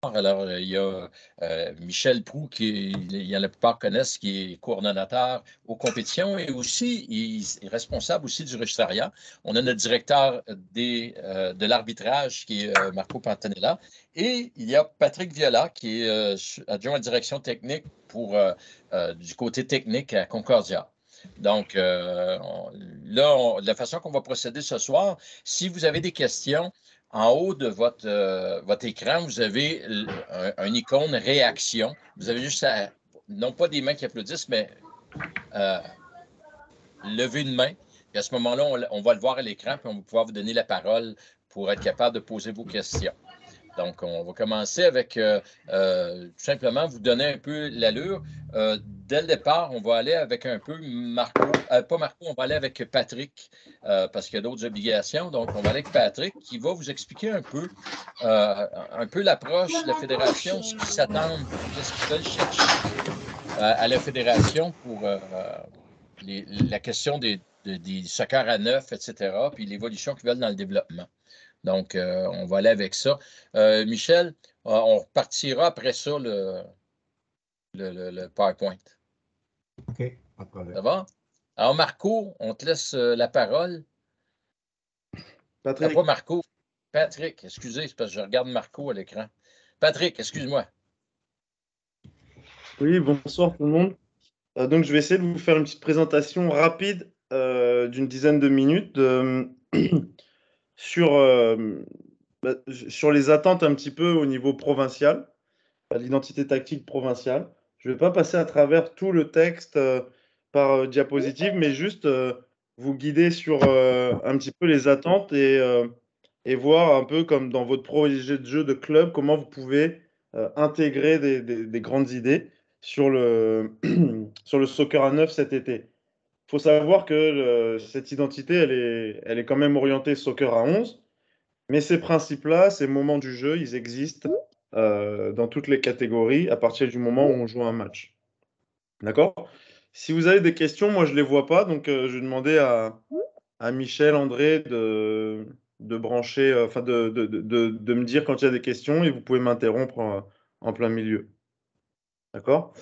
Alors, il y a Michel Proux, la plupart connaissent, qui est coordonnateur aux compétitions et aussi, il est responsable aussi du registariat. On a notre directeur de l'arbitrage, qui est Marco Pantanella. Et il y a Patrick Viola, qui est adjoint à la direction technique du côté technique à Concordia. Donc, la façon qu'on va procéder ce soir, si vous avez des questions, en haut de votre écran, vous avez un icône réaction. Vous avez juste non pas des mains qui applaudissent, mais lever une main. Et à ce moment-là, on va le voir à l'écran, puis on va pouvoir vous donner la parole pour être capable de poser vos questions. Donc, on va commencer avec tout simplement vous donner un peu l'allure. Dès le départ, on va aller avec un peu Marco, pas Marco, on va aller avec Patrick parce qu'il y a d'autres obligations. Donc, on va aller avec Patrick qui va vous expliquer un peu l'approche de la fédération, ce qui s'attend, qu'est-ce qu'ils veulent chercher à la fédération pour la question des soccer à neuf, etc., puis l'évolution qu'ils veulent dans le développement. Donc, on va aller avec ça. Michel, on repartira après ça le PowerPoint. OK, pas de problème. Ça va? Alors, Marco, on te laisse la parole. Patrick. Pas Marco. Patrick, excusez, c'est parce que je regarde Marco à l'écran. Patrick, excuse-moi. Oui, bonsoir tout le monde. Donc, je vais essayer de vous faire une petite présentation rapide d'une dizaine de minutes sur les attentes un petit peu au niveau provincial, l'identité tactique provinciale. Je ne vais pas passer à travers tout le texte par diapositive, mais juste vous guider sur un petit peu les attentes et voir un peu comme dans votre projet de jeu de club, comment vous pouvez intégrer des grandes idées sur sur le soccer à neuf cet été. Il faut savoir que cette identité, elle est quand même orientée soccer à 11, mais ces principes-là, ces moments du jeu, ils existent dans toutes les catégories à partir du moment où on joue un match. D'accord? Si vous avez des questions, moi je ne les vois pas, donc je vais demander à Michel, André de brancher, enfin de me dire quand il y a des questions et vous pouvez m'interrompre en plein milieu. D'accord?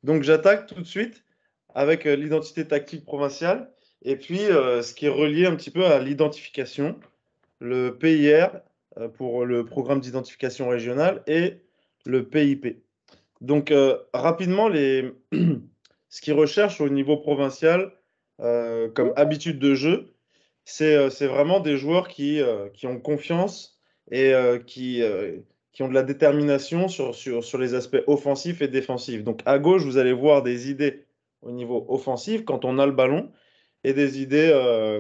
Donc j'attaque tout de suite avec l'identité tactique provinciale et puis ce qui est relié un petit peu à l'identification, le PIR pour le programme d'identification régionale et le PIP. Donc rapidement, ce qu'ils recherchent au niveau provincial comme habitude de jeu, c'est vraiment des joueurs qui ont confiance et qui ont de la détermination sur les aspects offensifs et défensifs. Donc à gauche, vous allez voir des idées au niveau offensif quand on a le ballon et des idées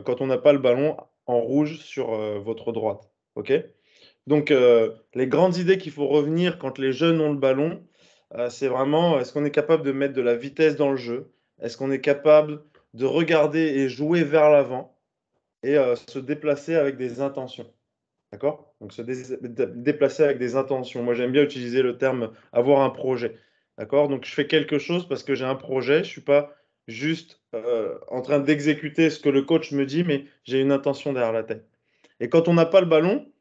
quand on n'a pas le ballon en rouge sur votre droite. OK? Donc les grandes idées qu'il faut revenir quand les jeunes ont le ballon, c'est vraiment est-ce qu'on est capable de mettre de la vitesse dans le jeu? Est-ce qu'on est capable de regarder et jouer vers l'avant et se déplacer avec des intentions? D'accord? Donc se déplacer avec des intentions. Moi, j'aime bien utiliser le terme avoir un projet. D'accord? Donc je fais quelque chose parce que j'ai un projet. Je ne suis pas juste en train d'exécuter ce que le coach me dit, mais j'ai une intention derrière la tête. Et quand on n'a pas le ballon,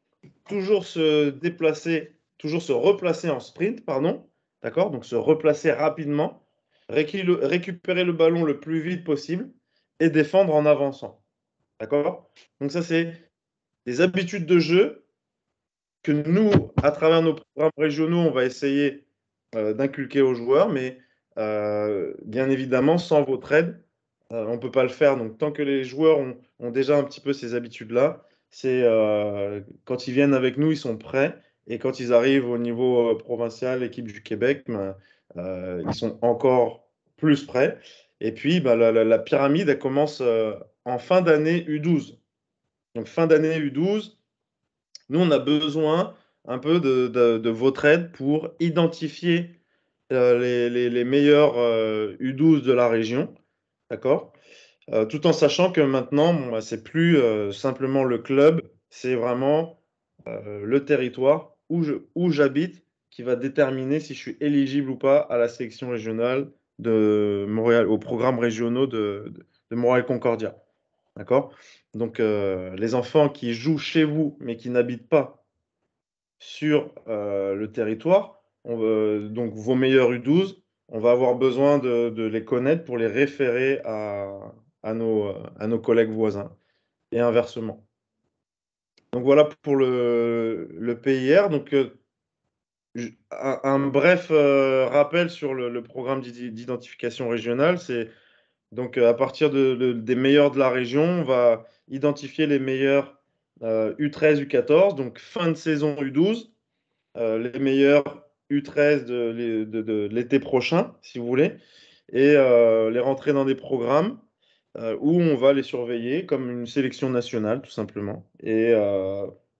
toujours se déplacer, toujours se replacer en sprint, pardon. D'accord? Donc se replacer rapidement, récupérer le ballon le plus vite possible et défendre en avançant. D'accord? Donc ça, c'est des habitudes de jeu que nous, à travers nos programmes régionaux, on va essayer d'inculquer aux joueurs, mais bien évidemment, sans votre aide, on ne peut pas le faire. Donc, tant que les joueurs ont déjà un petit peu ces habitudes-là, c'est quand ils viennent avec nous, ils sont prêts. Et quand ils arrivent au niveau provincial, l'équipe du Québec, ben, ils sont encore plus prêts. Et puis, ben, la pyramide, elle commence en fin d'année U12. Donc, fin d'année U12, nous, on a besoin un peu de votre aide pour identifier les meilleurs U12 de la région. D'accord? Tout en sachant que maintenant, bon, bah, c'est plus simplement le club, c'est vraiment le territoire où j'habite qui va déterminer si je suis éligible ou pas à la sélection régionale de Montréal, aux programmes régionaux de Montréal-Concordia. D'accord? Donc, les enfants qui jouent chez vous, mais qui n'habitent pas sur le territoire. Donc, vos meilleurs U12, on va avoir besoin de les connaître pour les référer à nos collègues voisins et inversement. Donc, voilà pour le PIR. Donc, un bref rappel sur le programme d'identification régionale, c'est donc à partir des meilleurs de la région, on va identifier les meilleurs U13, U14, donc fin de saison U12, les meilleurs U13 de l'été prochain, si vous voulez, et les rentrer dans des programmes où on va les surveiller comme une sélection nationale, tout simplement. Et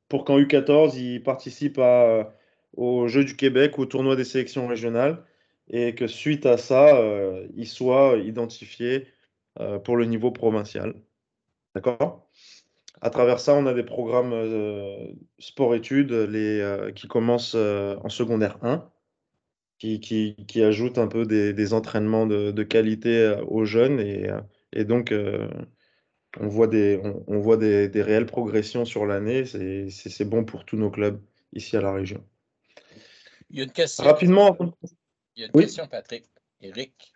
pour qu'en U14, ils participent aux Jeux du Québec ou au tournoi des sélections régionales, et que suite à ça, ils soient identifiés pour le niveau provincial. D'accord? À travers ça, on a des programmes sport-études qui commencent en secondaire 1, qui ajoutent un peu des entraînements de qualité aux jeunes. Et donc, on voit des réelles progressions sur l'année. C'est bon pour tous nos clubs ici à la région. Il y a une question. Rapidement, Il y a une oui. question, Patrick. Éric.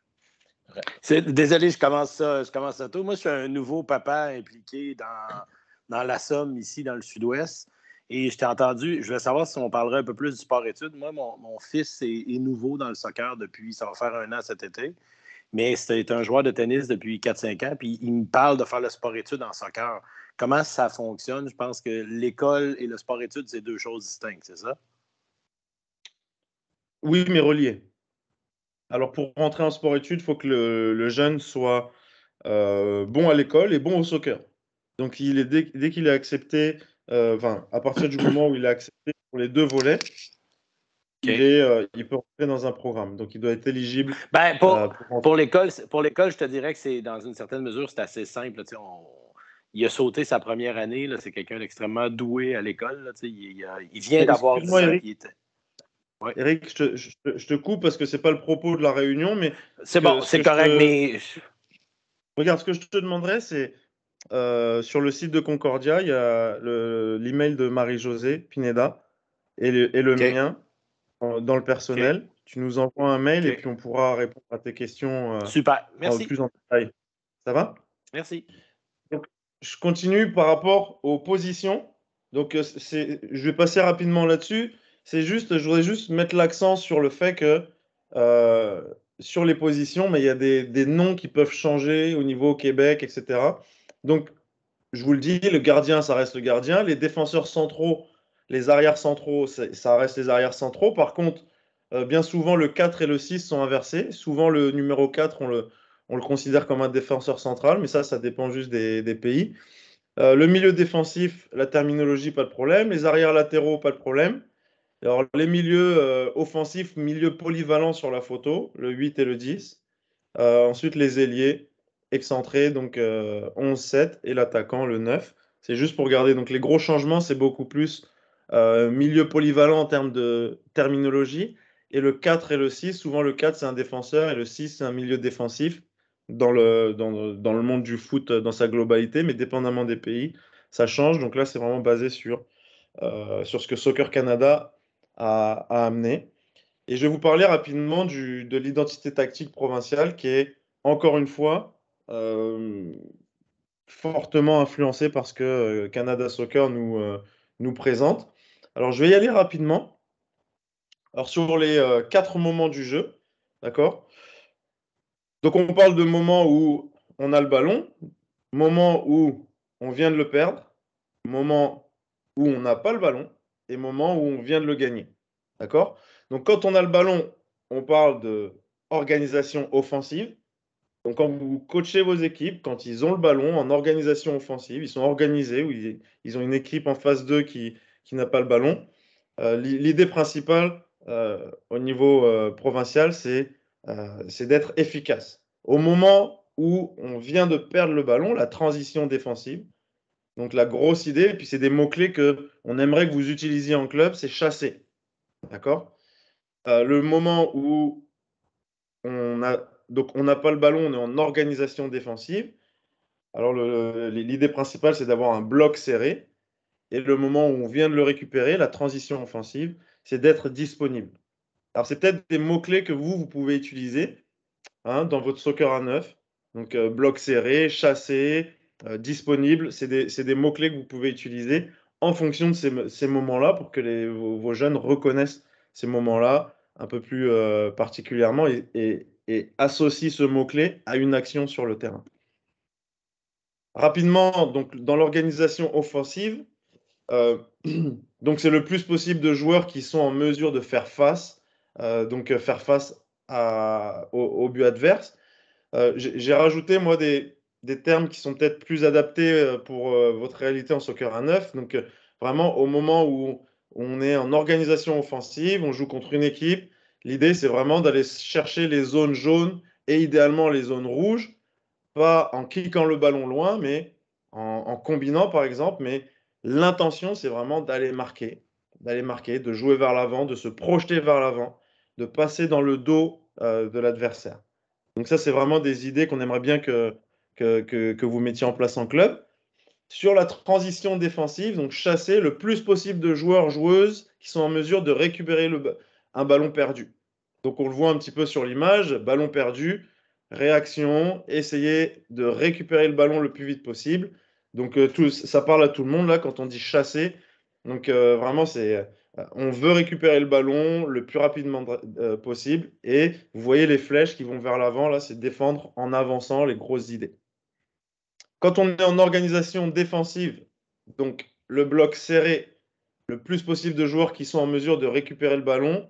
Désolé, je commence ça tôt. Moi, je suis un nouveau papa impliqué dans la Somme, ici, dans le sud-ouest. Et je t'ai entendu, je voulais savoir si on parlerait un peu plus du sport-études. Moi, mon fils est nouveau dans le soccer depuis, ça va faire 1 an cet été. Mais c'est un joueur de tennis depuis 4-5 ans, puis il me parle de faire le sport-études en soccer. Comment ça fonctionne? Je pense que l'école et le sport-études, c'est 2 choses distinctes, c'est ça? Oui, mais relié. Alors, pour rentrer en sport-études, il faut que le jeune soit bon à l'école et bon au soccer. Donc, dès qu'il est accepté, à partir du moment où il est accepté pour les 2 volets, il peut rentrer dans un programme. Donc, il doit être éligible. Ben, pour pour l'école, je te dirais que c'est, dans une certaine mesure, c'est assez simple. Là, il a sauté sa première année. Là, c'est quelqu'un d'extrêmement doué à l'école. Là, il vient d'avoir 10 Excuse-moi, ans. Eric. Puis ouais. Eric, je te coupe parce que ce n'est pas le propos de la réunion, mais C'est bon, c'est correct, mais... Regarde, ce que je te demanderais, c'est sur le site de Concordia, il y a l'email de Marie-Josée Pineda et le OK. mien dans le personnel. Tu nous envoies un mail et OK. puis on pourra répondre à tes questions Super. Merci. plus en détail. Ça va? Merci. Donc, je continue par rapport aux positions. Donc, je vais passer rapidement là-dessus. Je voudrais juste mettre l'accent sur le fait que euh, sur les positions, mais il y a des noms qui peuvent changer au niveau Québec, etc. Donc, je vous le dis, le gardien, ça reste le gardien. Les défenseurs centraux, les arrières centraux, ça reste les arrières centraux. Par contre, bien souvent, le 4 et le 6 sont inversés. Souvent, le numéro 4, on le considère comme un défenseur central, mais ça dépend juste des pays. Le milieu défensif, la terminologie, pas de problème. Les arrières latéraux, pas de problème. Alors, les milieux offensifs, milieu polyvalent sur la photo, le 8 et le 10. Ensuite, les ailiers excentrés, donc 11-7, et l'attaquant, le 9. C'est juste pour garder. Donc, les gros changements, c'est beaucoup plus milieu polyvalent en termes de terminologie. Et le 4 et le 6, souvent le 4, c'est un défenseur et le 6, c'est un milieu défensif dans le monde du foot dans sa globalité, mais dépendamment des pays, ça change. Donc là, c'est vraiment basé sur ce que Soccer Canada a amené. Et je vais vous parler rapidement de l'identité tactique provinciale qui est, encore une fois, fortement influencée par ce que Canada Soccer nous présente. Alors, je vais y aller rapidement. Alors, sur les 4 moments du jeu, d'accord? Donc, on parle de moments où on a le ballon, moment où on vient de le perdre, moment où on n'a pas le ballon et moment où on vient de le gagner. D'accord? Donc, quand on a le ballon, on parle de organisation offensive. Donc, quand vous coachez vos équipes, quand ils ont le ballon en organisation offensive, ils sont organisés, ou ils ont une équipe en face d'eux qui n'a pas le ballon. L'idée principale au niveau provincial, c'est d'être efficace. Au moment où on vient de perdre le ballon, la transition défensive, donc la grosse idée, et puis c'est des mots-clés qu'on aimerait que vous utilisiez en club, c'est chasser. D'accord? Le moment où on n'a pas le ballon, on est en organisation défensive. Alors l'idée principale, c'est d'avoir un bloc serré. et le moment où on vient de le récupérer, la transition offensive, c'est d'être disponible. Alors, c'est peut-être des mots-clés que vous pouvez utiliser dans votre soccer à 9. Donc, bloc serré, chassé, disponible, c'est des mots-clés que vous pouvez utiliser en fonction de ces moments-là pour que vos jeunes reconnaissent ces moments-là un peu plus particulièrement et associent ce mot-clé à une action sur le terrain. Rapidement, donc, dans l'organisation offensive, donc c'est le plus possible de joueurs qui sont en mesure de faire face, faire face au but adverse. J'ai rajouté, moi, des termes qui sont peut-être plus adaptés pour votre réalité en soccer à 9. Donc, vraiment, au moment où on est en organisation offensive, on joue contre une équipe, l'idée, c'est vraiment d'aller chercher les zones jaunes et idéalement les zones rouges, pas en kickant le ballon loin, mais en combinant, par exemple. Mais l'intention, c'est vraiment d'aller marquer, de jouer vers l'avant, de se projeter vers l'avant, de passer dans le dos de l'adversaire. Donc ça, c'est vraiment des idées qu'on aimerait bien que vous mettiez en place en club. Sur la transition défensive, donc chasser le plus possible de joueurs, joueuses qui sont en mesure de récupérer un ballon perdu. Donc on le voit un petit peu sur l'image, ballon perdu, réaction, essayer de récupérer le ballon le plus vite possible. Donc ça parle à tout le monde là quand on dit chasser. Donc vraiment, on veut récupérer le ballon le plus rapidement possible. Et vous voyez les flèches qui vont vers l'avant, là, c'est défendre en avançant les grosses idées. Quand on est en organisation défensive, donc le bloc serré, le plus possible de joueurs qui sont en mesure de récupérer le ballon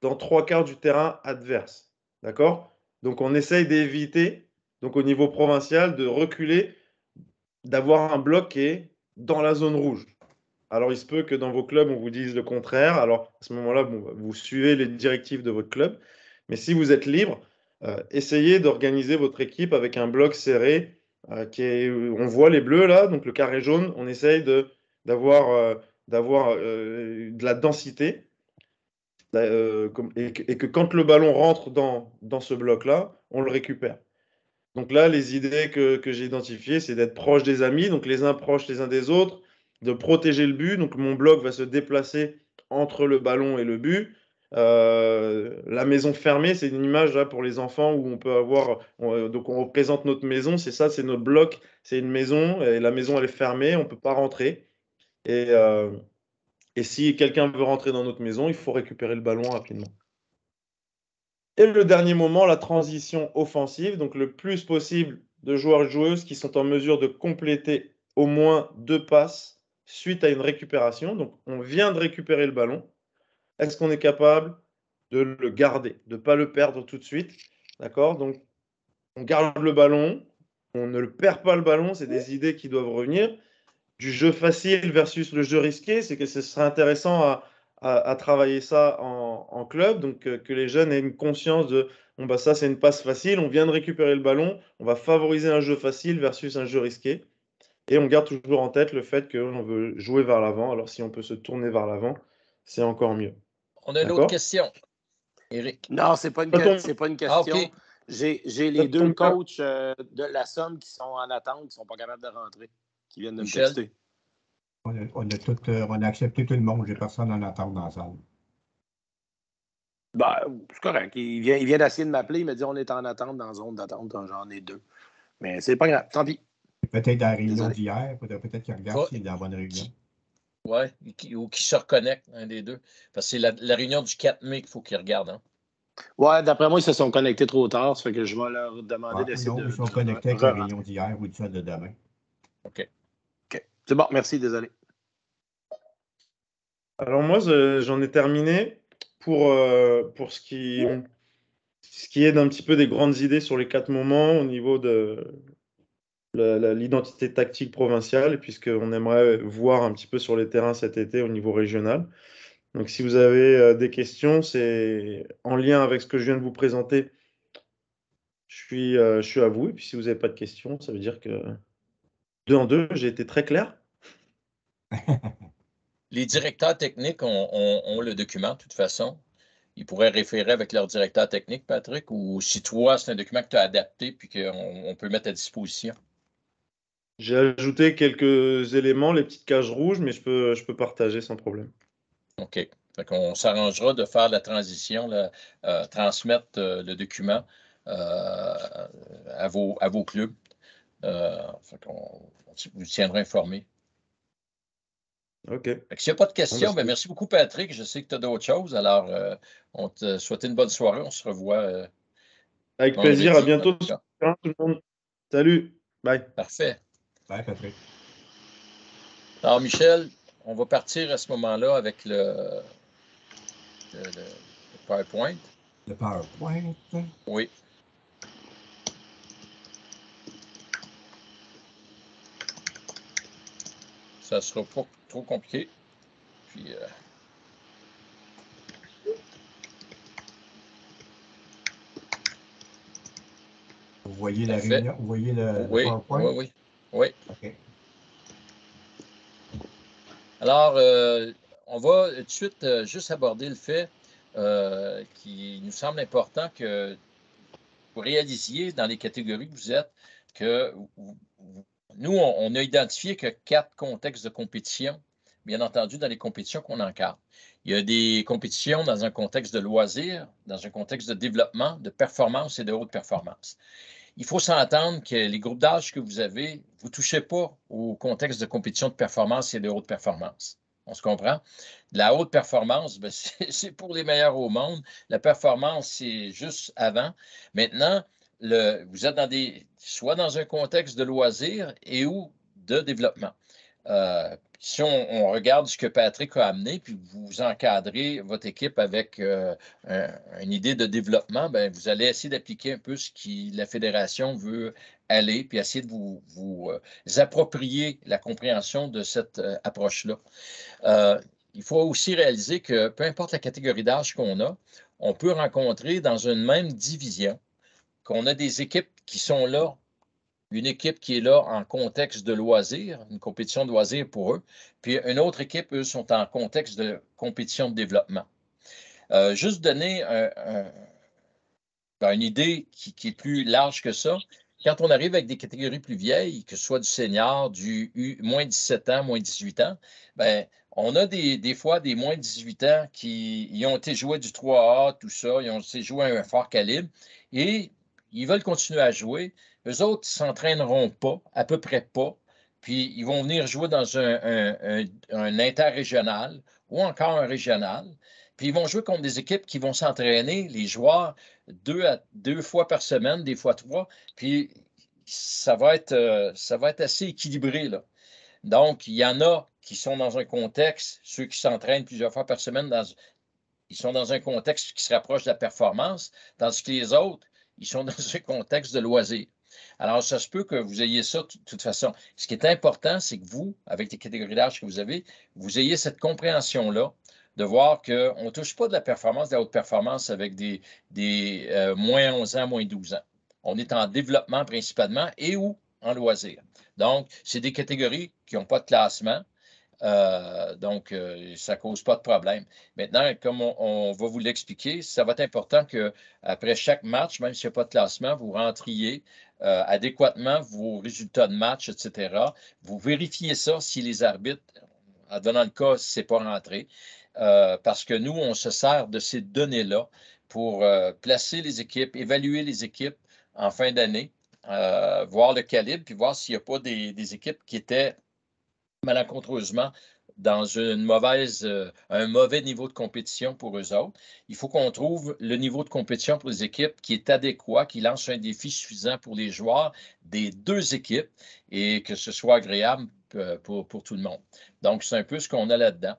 dans 3/4 du terrain adverse. D'accord? Donc on essaye d'éviter, donc au niveau provincial, de reculer, d'avoir un bloc qui est dans la zone rouge. Alors, il se peut que dans vos clubs, on vous dise le contraire. Alors, à ce moment-là, vous suivez les directives de votre club. Mais si vous êtes libre, essayez d'organiser votre équipe avec un bloc serré on voit les bleus là, donc le carré jaune. On essaye d'avoir de la densité et que quand le ballon rentre dans ce bloc-là, on le récupère. Donc là, les idées que j'ai identifiées, c'est d'être proche des amis, donc les uns proches les uns des autres, de protéger le but. Donc mon bloc va se déplacer entre le ballon et le but. La maison fermée, c'est une image là pour les enfants où on peut avoir. Donc on représente notre maison, c'est ça, c'est notre bloc, c'est une maison et la maison elle est fermée, on ne peut pas rentrer. Et si quelqu'un veut rentrer dans notre maison, il faut récupérer le ballon rapidement. Et le dernier moment, la transition offensive, donc le plus possible de joueurs et joueuses qui sont en mesure de compléter au moins 2 passes suite à une récupération. Donc, on vient de récupérer le ballon. Est-ce qu'on est capable de le garder, de ne pas le perdre tout de suite? D'accord? Donc, on garde le ballon, on ne le perd pas le ballon, c'est des idées qui doivent revenir. Du jeu facile versus le jeu risqué, c'est que ce serait intéressant à travailler ça en club, donc que les jeunes aient une conscience de bon, bah, ça c'est une passe facile, on vient de récupérer le ballon, on va favoriser un jeu facile versus un jeu risqué. Et on garde toujours en tête le fait qu'on veut jouer vers l'avant. Alors si on peut se tourner vers l'avant, c'est encore mieux. On a une autre question, Éric. Non, c'est pas une question. Ah, OK. J'ai les deux coachs de la Somme qui sont en attente, qui ne sont pas capables de rentrer, qui viennent de me texter. On a accepté tout le monde. J'ai personne en attente dans la salle. Ben, c'est correct. Il vient d'essayer de m'appeler. Il m'a dit on est en attente dans la zone d'attente. J'en ai 2. Mais c'est pas grave. Tant pis. Peut-être dans la réunion d'hier. Peut-être qu'il regarde s'il est dans la bonne réunion. Oui, ou qui se reconnecte, un des deux. Parce que c'est la réunion du 4 mai qu'il faut qu'ils regardent. Hein. Ouais, d'après moi, ils se sont connectés trop tard. Ça fait que je vais leur demander d'essayer de. Ils sont connectés avec la réunion d'hier ou de celle de demain. OK. C'est bon, merci, désolé. Alors moi, j'en ai terminé pour ce qui est d'un petit peu des grandes idées sur les 4 moments au niveau de l'identité tactique provinciale, et puisqu'on aimerait voir un petit peu sur les terrains cet été au niveau régional. Donc si vous avez des questions, c'est en lien avec ce que je viens de vous présenter. Je suis à vous. Et puis si vous n'avez pas de questions, ça veut dire que 2 en 2, j'ai été très clair. Les directeurs techniques ont le document, de toute façon. Ils pourraient référer avec leur directeur technique, Patrick, ou si toi, c'est un document que tu as adapté puis qu'on peut mettre à disposition. J'ai ajouté quelques éléments, les petites cages rouges, mais je peux partager sans problème. OK. Fait qu'on s'arrangera de faire la transition, transmettre le document à vos clubs. Fait qu'on vous tiendra informé. OK. S'il n'y a pas de Bon, questions, bah, merci beaucoup, Patrick. Je sais que tu as d'autres choses. Alors, on te souhaite une bonne soirée. On se revoit avec plaisir. À vendredi, en bientôt tout sur cas. le terrain, tout le monde. Salut. Bye. Parfait. Bye, Patrick. Alors, Michel, on va partir à ce moment-là avec le PowerPoint. Le PowerPoint. Oui. Ça ne sera pas trop compliqué. Puis, Vous voyez la parfait. réunion, vous voyez le Oui, PowerPoint? oui. OK. Alors, on va tout de suite juste aborder le fait qui nous semble important que vous réalisiez dans les catégories que vous êtes que nous, on a identifié que 4 contextes de compétition, bien entendu, dans les compétitions qu'on encadre. Il y a des compétitions dans un contexte de loisir, dans un contexte de développement, de performance et de haute performance. Il faut s'entendre que les groupes d'âge que vous avez, vous ne touchez pas au contexte de compétition de performance et de haute performance. On se comprend? La haute performance, ben, c'est pour les meilleurs au monde. La performance, c'est juste avant. Maintenant, vous êtes soit dans un contexte de loisir et ou de développement. Si on regarde ce que Patrick a amené, puis vous encadrez votre équipe avec une idée de développement, bien, vous allez essayer d'appliquer un peu ce que la fédération veut aller, puis essayer de vous approprier la compréhension de cette approche-là. Il faut aussi réaliser que peu importe la catégorie d'âge qu'on a, on peut rencontrer dans une même division qu'on a des équipes qui sont là, une équipe qui est là en contexte de loisir, une compétition de loisir pour eux, puis une autre équipe, eux, sont en contexte de compétition de développement. Juste donner une idée qui est plus large que ça. Quand on arrive avec des catégories plus vieilles, que ce soit du senior, du moins 17 ans, moins 18 ans, bien, on a des fois des moins 18 ans qui ont été joués du 3A, tout ça, ils ont été joués à un fort calibre et ils veulent continuer à jouer. Eux autres, ils ne s'entraîneront pas, à peu près pas, puis ils vont venir jouer dans un interrégional ou encore un régional. Puis ils vont jouer contre des équipes qui vont s'entraîner, les joueurs, deux fois par semaine, des fois 3. Puis ça va être assez équilibré, là. Donc, il y en a qui sont dans un contexte, ceux qui s'entraînent plusieurs fois par semaine, ils sont dans un contexte qui se rapproche de la performance, tandis que les autres, ils sont dans un contexte de loisir. Alors, ça se peut que vous ayez ça de toute façon. Ce qui est important, c'est que vous, avec les catégories d'âge que vous avez, vous ayez cette compréhension-là de voir qu'on ne touche pas de la performance, de la haute performance avec des moins 11 ans, moins 12 ans. On est en développement principalement et ou en loisir. Donc, c'est des catégories qui n'ont pas de classement. Donc, ça ne cause pas de problème. Maintenant, comme on va vous l'expliquer, ça va être important qu'après chaque match, même s'il n'y a pas de classement, vous rentriez adéquatement vos résultats de match, etc. Vous vérifiez ça si les arbitres, en donnant le cas, si ce n'est pas rentré, parce que nous, on se sert de ces données-là pour placer les équipes, évaluer les équipes en fin d'année, voir le calibre, puis voir s'il n'y a pas des équipes qui étaient malencontreusement dans un mauvais niveau de compétition pour eux autres. Il faut qu'on trouve le niveau de compétition pour les équipes qui est adéquat, qui lance un défi suffisant pour les joueurs des deux équipes et que ce soit agréable pour tout le monde. Donc, c'est un peu ce qu'on a là-dedans.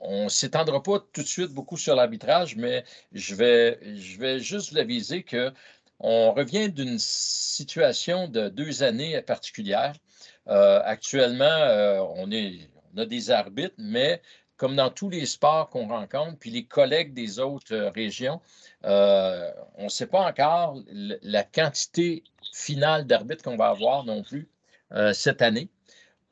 On ne s'étendra pas tout de suite beaucoup sur l'arbitrage, mais je vais juste vous aviser qu'on revient d'une situation de 2 années particulière. Actuellement, on a des arbitres, mais comme dans tous les sports qu'on rencontre, puis les collègues des autres régions, on ne sait pas encore la quantité finale d'arbitres qu'on va avoir non plus cette année.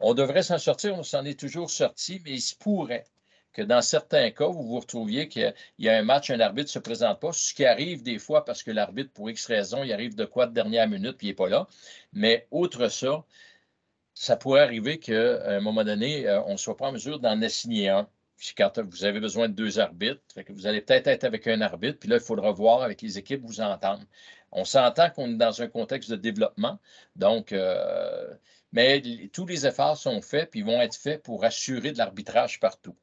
On devrait s'en sortir, on s'en est toujours sorti, mais il se pourrait que dans certains cas, vous vous retrouviez qu'il y a un match, un arbitre ne se présente pas, ce qui arrive des fois parce que l'arbitre, pour X raison, il arrive de quoi de dernière minute, puis il n'est pas là. Mais outre ça, ça pourrait arriver qu'à un moment donné, on ne soit pas en mesure d'en assigner un. Puis quand vous avez besoin de 2 arbitres, fait que vous allez peut-être être avec un arbitre, puis là, il faudra voir avec les équipes vous entendre. On s'entend qu'on est dans un contexte de développement, donc, mais tous les efforts sont faits, puis vont être faits pour assurer de l'arbitrage partout.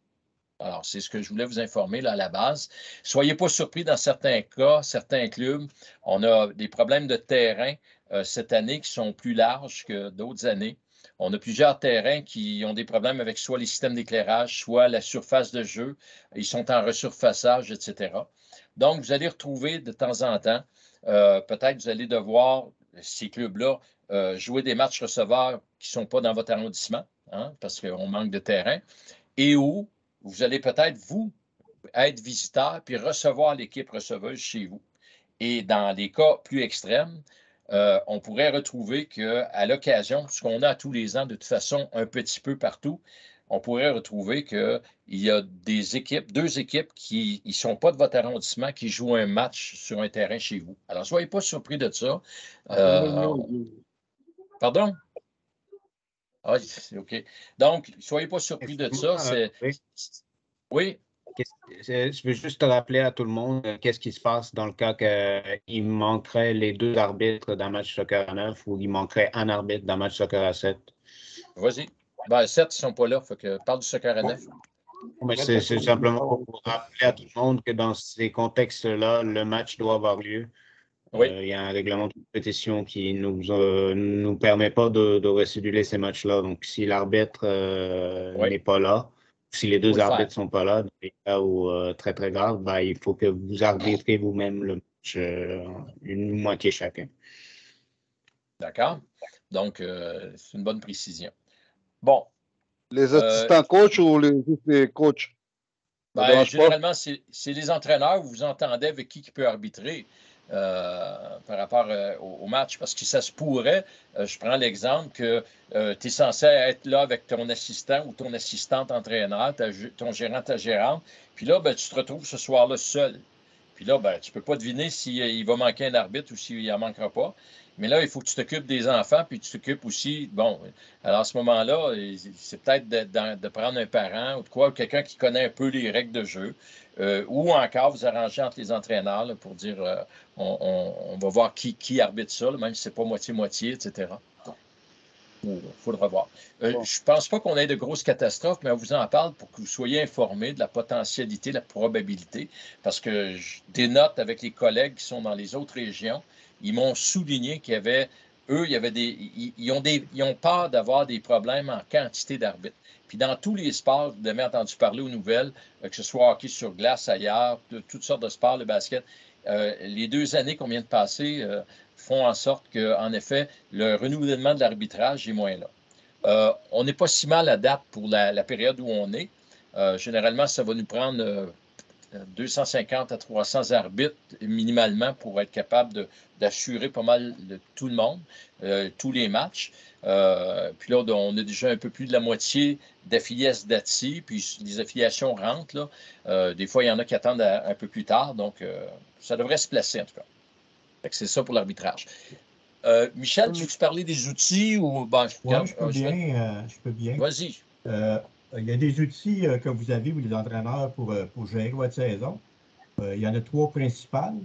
Alors, c'est ce que je voulais vous informer là, à la base. Soyez pas surpris dans certains cas, certains clubs, on a des problèmes de terrain cette année qui sont plus larges que d'autres années. On a plusieurs terrains qui ont des problèmes avec soit les systèmes d'éclairage, soit la surface de jeu. Ils sont en resurfaçage, etc. Donc, vous allez retrouver de temps en temps, peut-être vous allez devoir, ces clubs-là, jouer des matchs receveurs qui ne sont pas dans votre arrondissement, hein, parce qu'on manque de terrain, et où vous allez peut-être, vous, être visiteur puis recevoir l'équipe receveuse chez vous. Et dans les cas plus extrêmes, on pourrait retrouver qu'à l'occasion, ce qu'on a tous les ans de toute façon un petit peu partout, on pourrait retrouver qu'il y a des équipes, 2 équipes qui ne sont pas de votre arrondissement, qui jouent un match sur un terrain chez vous. Alors, ne soyez pas surpris de ça. Pardon? Ah, OK. Donc, ne soyez pas surpris de ça. Oui. Je veux juste te rappeler à tout le monde qu'est-ce qui se passe dans le cas qu'il manquerait les 2 arbitres d'un match soccer à 9 ou il manquerait un arbitre d'un match soccer à 7. Vas-y. Ben, 7, ils ne sont pas là. Fait que parle du soccer à 9. Mais c'est simplement pour rappeler à tout le monde que dans ces contextes-là, le match doit avoir lieu. Oui. Il y a un règlement de compétition qui ne nous permet pas de recéduler ces matchs-là. Donc, si l'arbitre n'est pas là, si les 2 arbitres ne sont pas là, dans les cas où très, très grave, ben, il faut que vous arbitrez vous-même le match, une moitié chacun. D'accord. Donc, c'est une bonne précision. Bon. Les assistants coachs ou les coachs? Ben, généralement, c'est les entraîneurs. Vous entendez avec qui peut arbitrer par rapport au match. Parce que ça se pourrait, je prends l'exemple que tu es censé être là avec ton assistant ou ton assistante entraîneur, ton gérant, ta gérante. Puis là, ben, tu te retrouves ce soir-là seul. Puis là, ben, tu ne peux pas deviner s'il va manquer un arbitre ou s'il n'en manquera pas. Mais là, il faut que tu t'occupes des enfants, puis tu t'occupes aussi, bon, alors à ce moment-là, c'est peut-être de prendre un parent ou de quoi, ou quelqu'un qui connaît un peu les règles de jeu, ou encore vous arranger entre les entraîneurs là, pour dire, on va voir qui arbitre ça, là, même si ce n'est pas moitié-moitié, etc. Il faudra voir. Je ne pense pas qu'on ait de grosses catastrophes, mais on vous en parle pour que vous soyez informés de la potentialité, de la probabilité, parce que je dénote avec les collègues qui sont dans les autres régions, ils m'ont souligné qu'il y avait, eux, ils ont peur d'avoir des problèmes en quantité d'arbitres. Puis dans tous les sports, vous avez entendu parler aux nouvelles, que ce soit hockey sur glace, ailleurs, toutes sortes de sports, le basket, les 2 années qu'on vient de passer font en sorte qu'en effet, le renouvellement de l'arbitrage est moins là. On n'est pas si mal à date pour la période où on est. Généralement, ça va nous prendre 250 à 300 arbitres minimalement pour être capable d'assurer pas mal de tout le monde, tous les matchs. Puis là, on a déjà un peu plus de la moitié d'affiliés à SDATSI, puis les affiliations rentrent. Là. Des fois, il y en a qui attendent un peu plus tard, donc ça devrait se placer en tout cas. C'est ça pour l'arbitrage. Michel, tu veux parler des outils ou ben, je peux bien. Vas-y. Il y a des outils que vous avez, vous les entraîneurs, pour gérer votre saison. Il y en a 3 principales.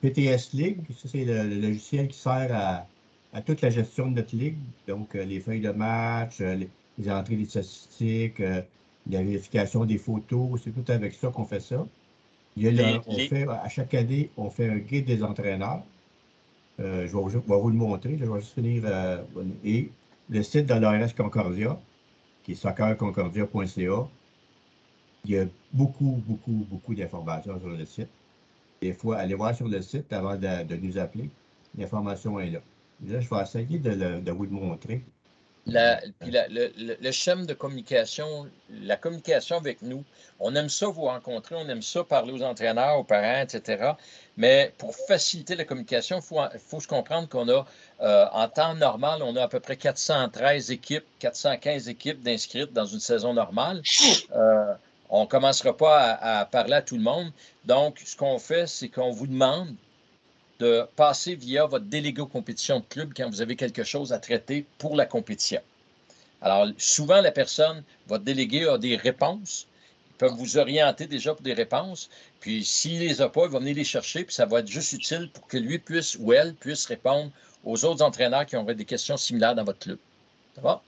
PTS League, ça c'est le logiciel qui sert à toute la gestion de notre ligue. Donc, les feuilles de match, les entrées des statistiques, la vérification des photos, c'est tout avec ça qu'on fait ça. À chaque année, on fait un guide des entraîneurs. Je vais vous le montrer. Je vais juste finir. Et le site de l'ARS Concordia, qui est soccerconcordia.ca, il y a beaucoup d'informations sur le site. Des fois, allez voir sur le site avant de nous appeler. L'information est là. Là, je vais essayer de vous le montrer. le schéma de communication, la communication avec nous, on aime ça vous rencontrer, on aime ça parler aux entraîneurs, aux parents, etc. Mais pour faciliter la communication, il faut se comprendre qu'on a, en temps normal, on a à peu près 413 équipes, 415 équipes d'inscrites dans une saison normale. On ne commencera pas à parler à tout le monde. Donc, ce qu'on fait, c'est qu'on vous demande de passer via votre délégué aux compétitions de club quand vous avez quelque chose à traiter pour la compétition. Alors, souvent, la personne, votre délégué a des réponses. Ils peuvent vous orienter déjà pour des réponses. Puis, s'il ne les a pas, il va venir les chercher, puis ça va être juste utile pour que lui puisse ou elle puisse répondre aux autres entraîneurs qui auraient des questions similaires dans votre club. Ça va?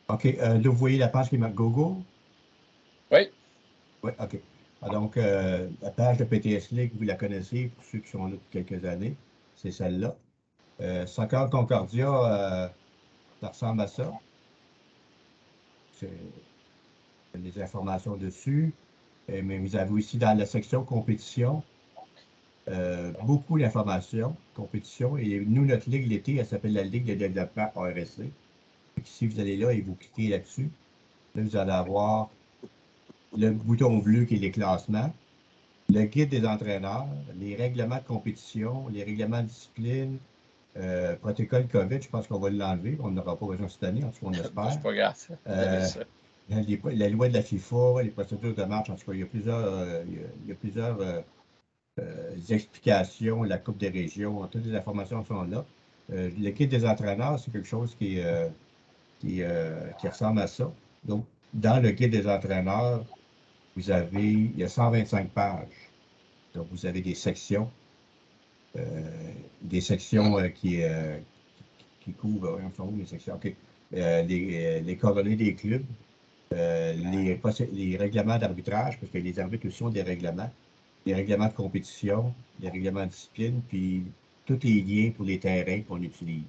OK. Là, vous voyez la page qui est marquée Google? Oui. Oui, OK. Donc, la page de PTS League, vous la connaissez pour ceux qui sont là depuis quelques années. C'est celle-là. Soccer Concordia, ça ressemble à ça. C'est des informations dessus. Mais vous avez aussi dans la section compétition beaucoup d'informations, compétition. Et nous, notre ligue l'été, elle s'appelle la Ligue de développement ARSC. Si vous allez là et vous cliquez là-dessus, là, vous allez avoir le bouton bleu qui est les classements, le guide des entraîneurs, les règlements de compétition, les règlements de discipline, protocole COVID, je pense qu'on va l'enlever. On n'aura pas besoin cette année, en tout cas, on espère. C'est pas grave. La loi de la FIFA, les procédures de marche, en tout cas, il y a plusieurs explications, la Coupe des régions, toutes les informations sont là. Le guide des entraîneurs, c'est quelque chose qui ressemble à ça. Donc, dans le guide des entraîneurs, il y a 125 pages. Donc, vous avez des sections qui couvrent, les sections, OK. Les coordonnées des clubs, les règlements d'arbitrage, parce que les arbitres aussi ont des règlements, les règlements de compétition, les règlements de discipline, puis tous les liens pour les terrains qu'on utilise.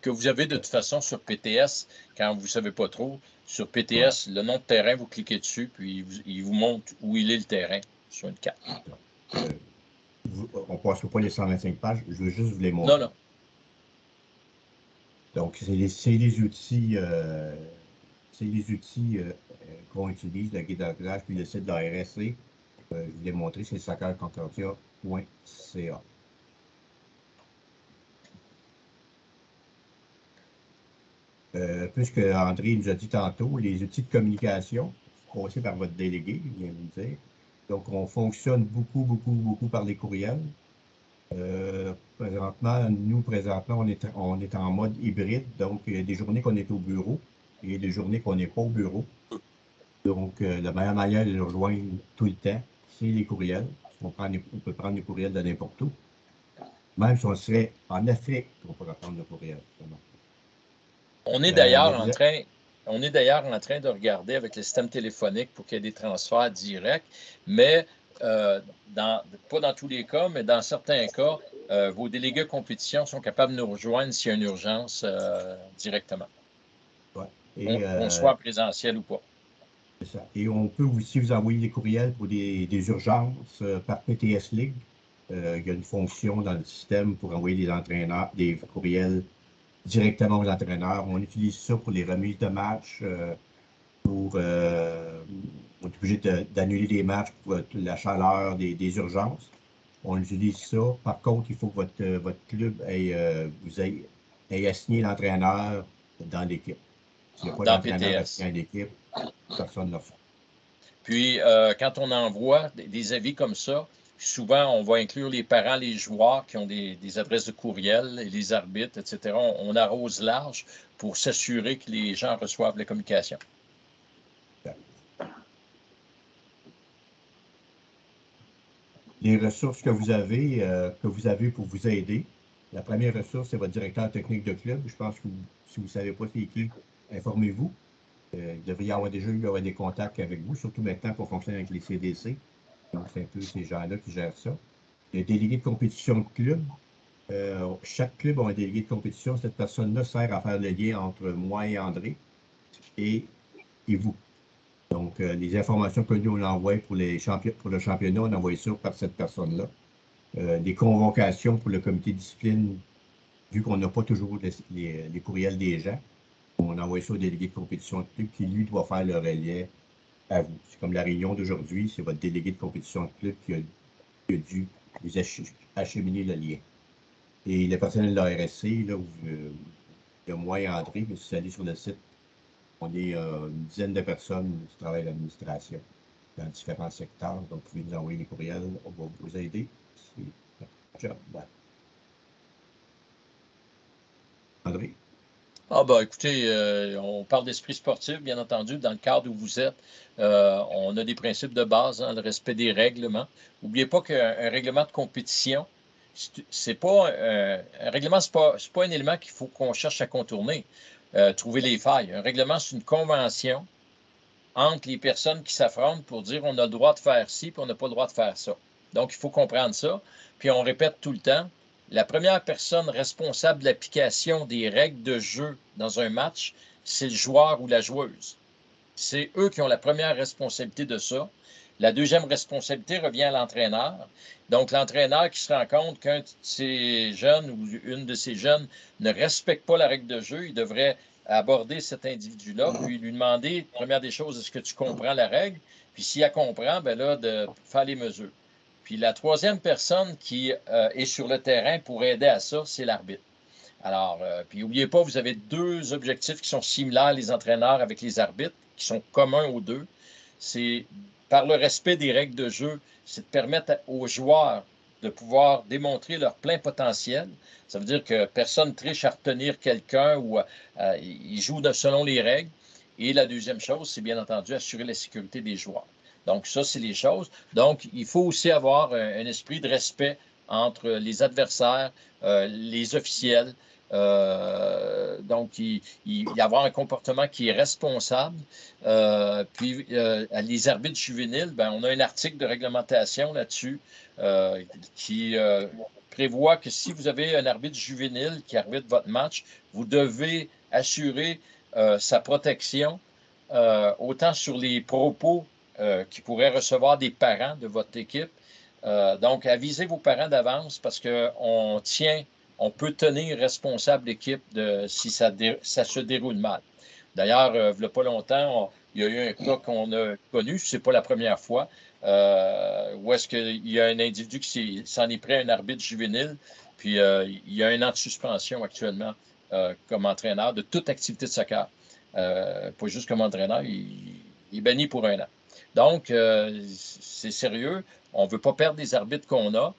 Que vous avez de toute façon sur PTS, quand vous ne savez pas trop, sur PTS, le nom de terrain, vous cliquez dessus, puis il vous montre où il est le terrain sur une carte. On ne passera pas les 125 pages, je veux juste vous les montrer. Non. Donc, c'est les outils qu'on utilise, le guide d'arbitrage, puis le site de la RSC. Je vous l'ai montré, c'est soccerconcordia.ca. Puisque André nous a dit tantôt, les outils de communication, passez par votre délégué, il vient vous dire. Donc, on fonctionne beaucoup par les courriels. Présentement, on est en mode hybride. Donc, il y a des journées qu'on est au bureau et il y a des journées qu'on n'est pas au bureau. Donc, la meilleure manière de nous rejoindre tout le temps, c'est les courriels. On peut prendre les courriels de n'importe où. Même si on serait en Afrique, on pourrait prendre le courriel. On est d'ailleurs en train de regarder avec le système téléphonique pour qu'il y ait des transferts directs, mais pas dans tous les cas, mais dans certains cas, vos délégués de compétition sont capables de nous rejoindre s'il y a une urgence directement. Ouais. Qu'on soit présentiel ou pas. C'est ça. Et on peut aussi vous envoyer des courriels pour des urgences par PTS League. Il y a une fonction dans le système pour envoyer des courriels directement aux entraîneurs. On utilise ça pour les remises de matchs, on est obligé d'annuler des matchs pour la chaleur des urgences. On utilise ça. Par contre, il faut que votre club ait assigné l'entraîneur dans l'équipe. S'il n'y a pas d'entraîneur assigné à l'équipe, personne ne le fait. Puis, quand on envoie des avis comme ça, souvent, on va inclure les parents, les joueurs qui ont des adresses de courriel, et les arbitres, etc. On arrose large pour s'assurer que les gens reçoivent la communication. Les ressources que vous avez pour vous aider. La première ressource, c'est votre directeur technique de club. Je pense que si vous ne savez pas c'est qui, informez-vous. Il devrait y avoir déjà eu des contacts avec vous, surtout maintenant pour fonctionner avec les CDC. Donc, c'est un peu ces gens-là qui gèrent ça. Le délégué de compétition de club. Chaque club a un délégué de compétition. Cette personne-là sert à faire le lien entre moi et André et vous. Donc, les informations que nous on envoie pour le championnat, on envoie ça par cette personne-là. Des convocations pour le comité de discipline vu qu'on n'a pas toujours les courriels des gens, on envoie ça au délégué de compétition de club qui, lui, doit faire le relais à vous. C'est comme la réunion d'aujourd'hui, c'est votre délégué de compétition de club qui a dû vous acheminer le lien. Et le personnel de la RSC, là, il y a moi et André, mais si vous allez sur le site, on est une dizaine de personnes qui travaillent à l'administration dans différents secteurs. Donc, vous pouvez nous envoyer des courriels, on va vous aider. C'est notre job. Ouais. André? Ah ben écoutez, on parle d'esprit sportif, bien entendu, dans le cadre où vous êtes. On a des principes de base, hein, le respect des règlements. N'oubliez pas qu'un règlement de compétition, c'est pas un règlement, c'est pas un élément qu'il faut qu'on cherche à contourner, trouver les failles. Un règlement, c'est une convention entre les personnes qui s'affrontent pour dire on a le droit de faire ci, puis on n'a pas le droit de faire ça. Donc, il faut comprendre ça. Puis on répète tout le temps, la première personne responsable de l'application des règles de jeu dans un match, c'est le joueur ou la joueuse. C'est eux qui ont la première responsabilité de ça. La deuxième responsabilité revient à l'entraîneur. Donc, l'entraîneur qui se rend compte qu'un de ces jeunes ou une de ces jeunes ne respecte pas la règle de jeu, il devrait aborder cet individu-là, puis lui demander, première des choses, est-ce que tu comprends la règle? Puis s'il la comprend, bien là, de faire les mesures. Puis la troisième personne qui est sur le terrain pour aider à ça, c'est l'arbitre. Alors, puis n'oubliez pas, vous avez deux objectifs qui sont similaires, les entraîneurs avec les arbitres, qui sont communs aux deux. C'est, par le respect des règles de jeu, c'est de permettre aux joueurs de pouvoir démontrer leur plein potentiel. Ça veut dire que personne ne triche à retenir quelqu'un ou il joue selon les règles. Et la deuxième chose, c'est bien entendu assurer la sécurité des joueurs. Donc, ça, c'est les choses. Donc, il faut aussi avoir un esprit de respect entre les adversaires, les officiels. Donc, il y avoir un comportement qui est responsable. Puis, les arbitres juvéniles, ben, on a un article de réglementation là-dessus qui prévoit que si vous avez un arbitre juvénile qui arbitre votre match, vous devez assurer sa protection autant sur les propos qui pourraient recevoir des parents de votre équipe. Donc, avisez vos parents d'avance parce qu'on peut tenir responsable l'équipe si ça se déroule mal. D'ailleurs, il n'y a pas longtemps, il y a eu un cas qu'on a connu, ce n'est pas la première fois, où est-ce qu'il y a un individu qui s'en est pris à un arbitre juvénile, puis il y a un an de suspension actuellement comme entraîneur de toute activité de soccer. Pas juste comme entraîneur, il est banni pour un an. Donc, c'est sérieux. On ne veut pas perdre les arbitres qu'on a.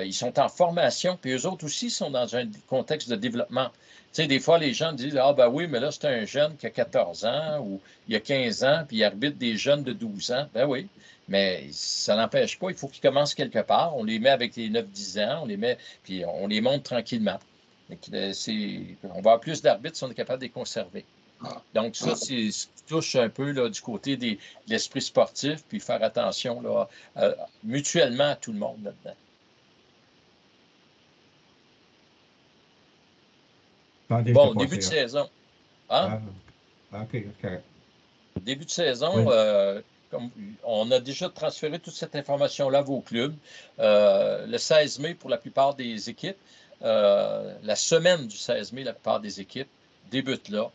Ils sont en formation, puis eux autres aussi sont dans un contexte de développement. Tu sais, des fois, les gens disent « Ah ben oui, mais là, c'est un jeune qui a 14 ans ou il a 15 ans, puis il arbitre des jeunes de 12 ans. » Ben oui, mais ça n'empêche pas. Il faut qu'ils commencent quelque part. On les met avec les 9-10 ans, on les met, puis on les monte tranquillement. On va avoir plus d'arbitres si on est capable de les conserver. Donc, ça, c'est ce qui touche un peu là, du côté de l'esprit sportif, puis faire attention là, mutuellement à tout le monde là-dedans. Bon, début de saison. Hein? OK, correct. Début de saison, Oui. comme on a déjà transféré toute cette information-là à vos clubs. Le 16 mai pour la plupart des équipes. La semaine du 16 mai, la plupart des équipes débutent là.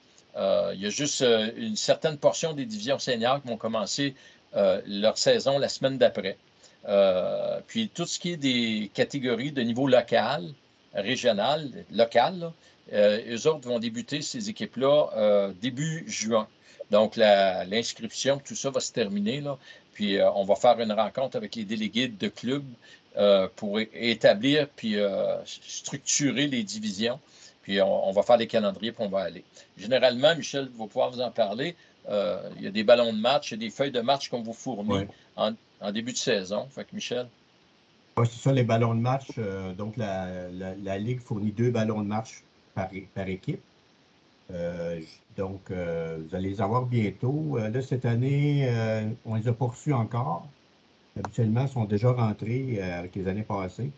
Il y a juste une certaine portion des divisions seniors qui vont commencer leur saison la semaine d'après. Puis tout ce qui est des catégories de niveau local, régional, local, là, eux autres vont débuter ces équipes-là début juin. Donc, l'inscription, tout ça va se terminer, là. Puis, on va faire une rencontre avec les délégués de clubs pour établir puis structurer les divisions. Puis, on va faire les calendriers, puis on va aller. Généralement, Michel va pouvoir vous en parler. Il y a des ballons de match, il y a des feuilles de match qu'on vous fournit en début de saison. Fait que, Michel. Oui, c'est ça, les ballons de match. Donc, la Ligue fournit 2 ballons de match par équipe. Donc, vous allez les avoir bientôt. Là, cette année, on les a poursuis encore. Habituellement, ils sont déjà rentrés avec les années passées.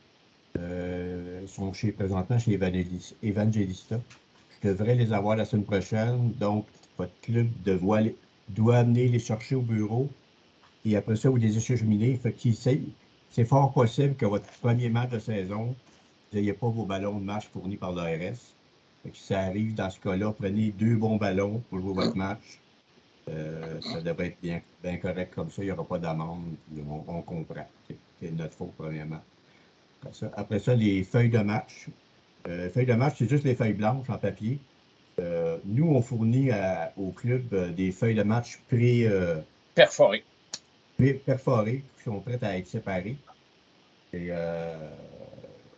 Ils sont présentement chez Evangelista. Je devrais les avoir la semaine prochaine. Donc, votre club doit amener les chercher au bureau. Et après ça, vous les écheminez. C'est fort possible que votre premier match de saison n'ayez pas vos ballons de match fournis par l'ARS. Si ça arrive dans ce cas-là, prenez 2 bons ballons pour jouer votre match. Ça devrait être bien correct comme ça. Il n'y aura pas d'amende. On comprend. C'est notre faute, premièrement. Après ça, les feuilles de match. Feuilles de match, c'est juste les feuilles blanches en papier. Nous, on fournit au club des feuilles de match perforées. Perforées, qui sont prêtes à être séparées. Et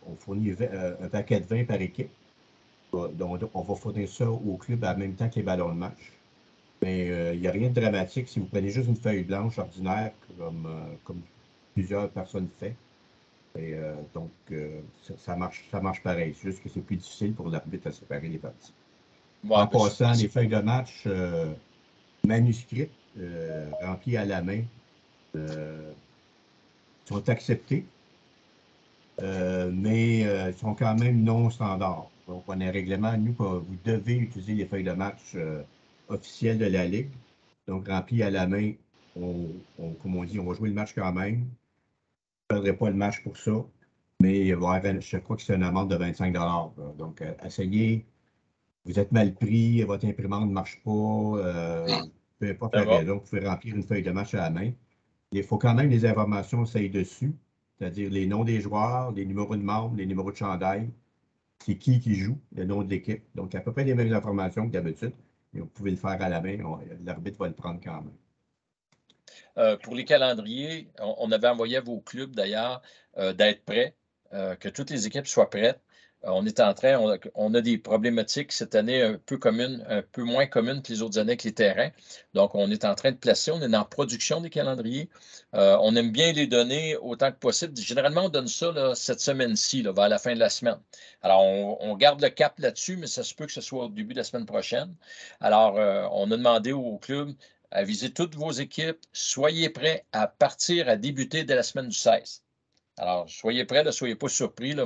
on fournit un paquet de 20 par équipe. Donc, on va fournir ça au club en même temps que les ballons de match. Mais il n'y a rien de dramatique si vous prenez juste une feuille blanche ordinaire, comme plusieurs personnes font. Et donc, ça marche pareil. C'est juste que c'est plus difficile pour l'arbitre à séparer les parties. Ouais, en passant, les feuilles de match manuscrites, remplies à la main, sont acceptées, mais sont quand même non standards. Donc, on a un règlement, nous, vous devez utiliser les feuilles de match officielles de la Ligue. Donc, remplies à la main, comme on dit, on va jouer le match quand même. Vous ne perdrez pas le match pour ça, mais je crois que c'est une amende de 25 $. Donc, essayez. Vous êtes mal pris, votre imprimante ne marche pas, peu importe la raison, vous pouvez remplir une feuille de match à la main. Il faut quand même les informations s'aillent dessus, c'est-à-dire les noms des joueurs, les numéros de membres, les numéros de chandail, c'est qui joue, le nom de l'équipe. Donc, à peu près les mêmes informations que d'habitude, mais vous pouvez le faire à la main, l'arbitre va le prendre quand même. Pour les calendriers, on avait envoyé à vos clubs d'ailleurs d'être prêts, que toutes les équipes soient prêtes. On est en train, on a des problématiques cette année un peu moins communes que les autres années avec les terrains. Donc, on est en train de placer, on est en production des calendriers. On aime bien les donner autant que possible. Généralement, on donne ça là, cette semaine-ci, là, vers la fin de la semaine. Alors, on garde le cap là-dessus, mais ça se peut que ce soit au début de la semaine prochaine. Alors, on a demandé aux clubs avisez toutes vos équipes, soyez prêts à partir, à débuter dès la semaine du 16. Alors, soyez prêts, ne soyez pas surpris. Là,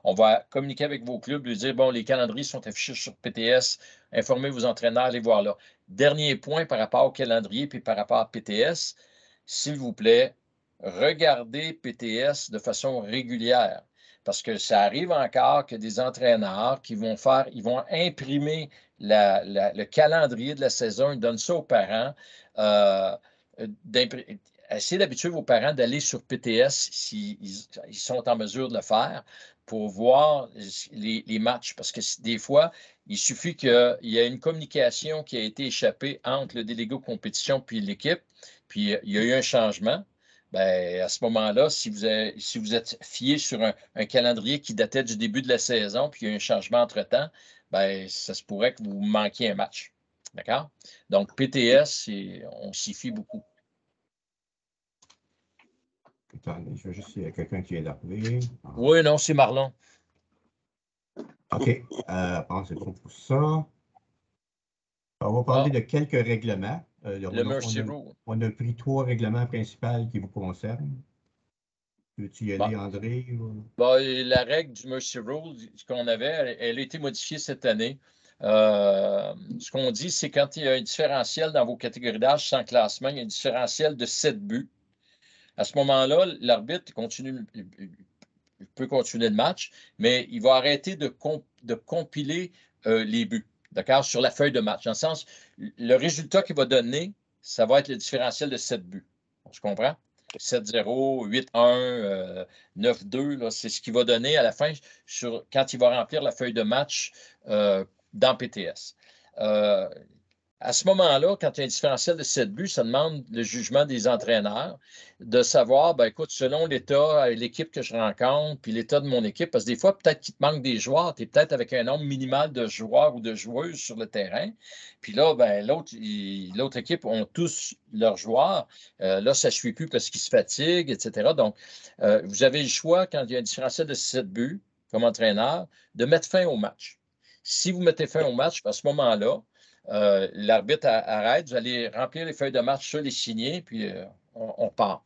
on va communiquer avec vos clubs, lui dire, bon, les calendriers sont affichés sur PTS, informez vos entraîneurs, allez voir là. Dernier point par rapport au calendrier puis par rapport à PTS, s'il vous plaît, regardez PTS de façon régulière. Parce que ça arrive encore que des entraîneurs ils vont imprimer le calendrier de la saison, ils donnent ça aux parents. Essayez d'habituer vos parents d'aller sur PTS s'ils sont en mesure de le faire pour voir les matchs. Parce que des fois, il suffit qu'il y ait une communication qui a été échappée entre le délégué aux compétitions puis l'équipe, puis il y a eu un changement. Bien, à ce moment-là, si vous êtes fié sur un calendrier qui datait du début de la saison, puis il y a eu un changement entre-temps, bien, ça se pourrait que vous manquiez un match. D'accord? Donc, PTS, on s'y fie beaucoup. Attendez, je vais juste, il y a quelqu'un qui vient d'arriver. Oui, non, c'est Marlon. OK. C'est bon pour ça. On va parler de quelques règlements. Le Mercy Rule. On a pris 3 règlements principaux qui vous concernent. Veux-tu y aller, André? La règle du Mercy Rule qu'on avait, elle a été modifiée cette année. Ce qu'on dit, c'est quand il y a un différentiel dans vos catégories d'âge sans classement, il y a un différentiel de 7 buts. À ce moment-là, l'arbitre peut continuer le match, mais il va arrêter de compiler les buts, d'accord, sur la feuille de match. Dans le sens, le résultat qu'il va donner, ça va être le différentiel de 7 buts. On se comprend? 7-0, 8-1, 9-2, c'est ce qu'il va donner à la fin quand il va remplir la feuille de match dans PTS. À ce moment-là, quand il y a un différentiel de 7 buts, ça demande le jugement des entraîneurs de savoir, ben écoute, selon l'état, l'équipe que je rencontre, puis l'état de mon équipe, parce que des fois, peut-être qu'il te manque des joueurs, tu es peut-être avec un nombre minimal de joueurs ou de joueuses sur le terrain. Puis là, ben, l'autre équipe ont tous leurs joueurs. Là, ça ne suit plus parce qu'ils se fatiguent, etc. Donc, vous avez le choix, quand il y a un différentiel de 7 buts, comme entraîneur, de mettre fin au match. Si vous mettez fin au match, à ce moment-là, l'arbitre arrête, vous allez remplir les feuilles de match, ça, les signer, puis on part.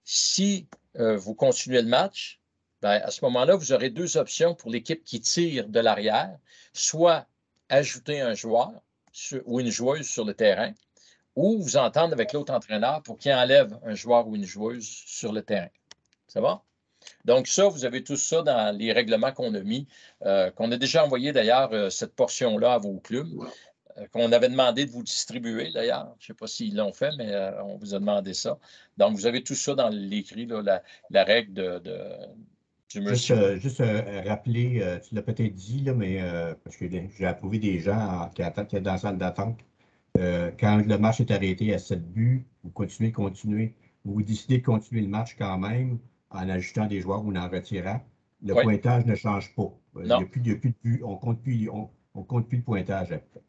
Si vous continuez le match, bien, à ce moment-là, vous aurez 2 options pour l'équipe qui tire de l'arrière, soit ajouter un joueur ou une joueuse sur le terrain, ou vous entendre avec l'autre entraîneur pour qu'il enlève un joueur ou une joueuse sur le terrain. Ça va? Donc ça, vous avez tout ça dans les règlements qu'on a mis, qu'on a déjà envoyé d'ailleurs cette portion-là à vos clubs, qu'on avait demandé de vous distribuer d'ailleurs. Je ne sais pas s'ils l'ont fait, mais on vous a demandé ça. Donc vous avez tout ça dans l'écrit, la règle du monsieur. Juste rappeler, tu l'as peut-être dit, là, mais parce que j'ai approuvé des gens qui attendent dans la salle d'attente. Quand le match est arrêté à 7 buts, vous continuez. Vous décidez de continuer le match quand même en ajoutant des joueurs ou en retirant. Le pointage ne change pas. Il n'y a plus de buts. On ne compte plus le pointage après.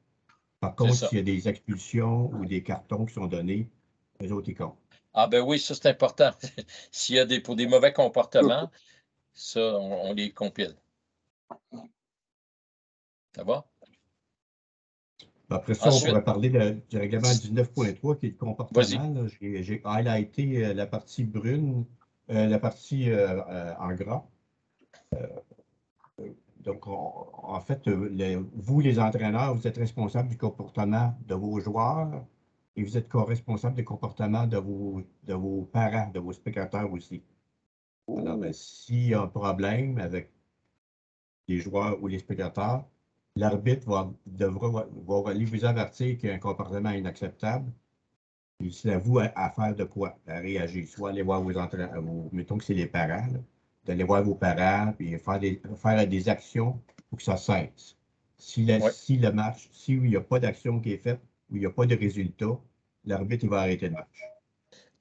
Par contre, s'il y a des expulsions ou des cartons qui sont donnés, les autres, ils comptent. Ah ben oui, ça c'est important. S'il y a pour des mauvais comportements, ça, on les compile. Ça va? Après ça, on pourrait parler du règlement 19.3 qui est le comportement. J'ai highlighté la partie brune, la partie en gras. Donc, en fait, vous, les entraîneurs, vous êtes responsables du comportement de vos joueurs et vous êtes co-responsable du comportement de vos parents, de vos spectateurs aussi. Alors, s'il y a un problème avec les joueurs ou les spectateurs, l'arbitre va aller vous avertir qu'il y a un comportement inacceptable. Et c'est à vous à faire de quoi? À réagir. Soit aller voir vos entraîneurs, mettons que c'est les parents, d'aller voir vos parents et faire des actions pour que ça cesse. Si le match, s'il n'y a pas d'action qui est faite ou il n'y a pas de résultat, l'arbitre il va arrêter le match.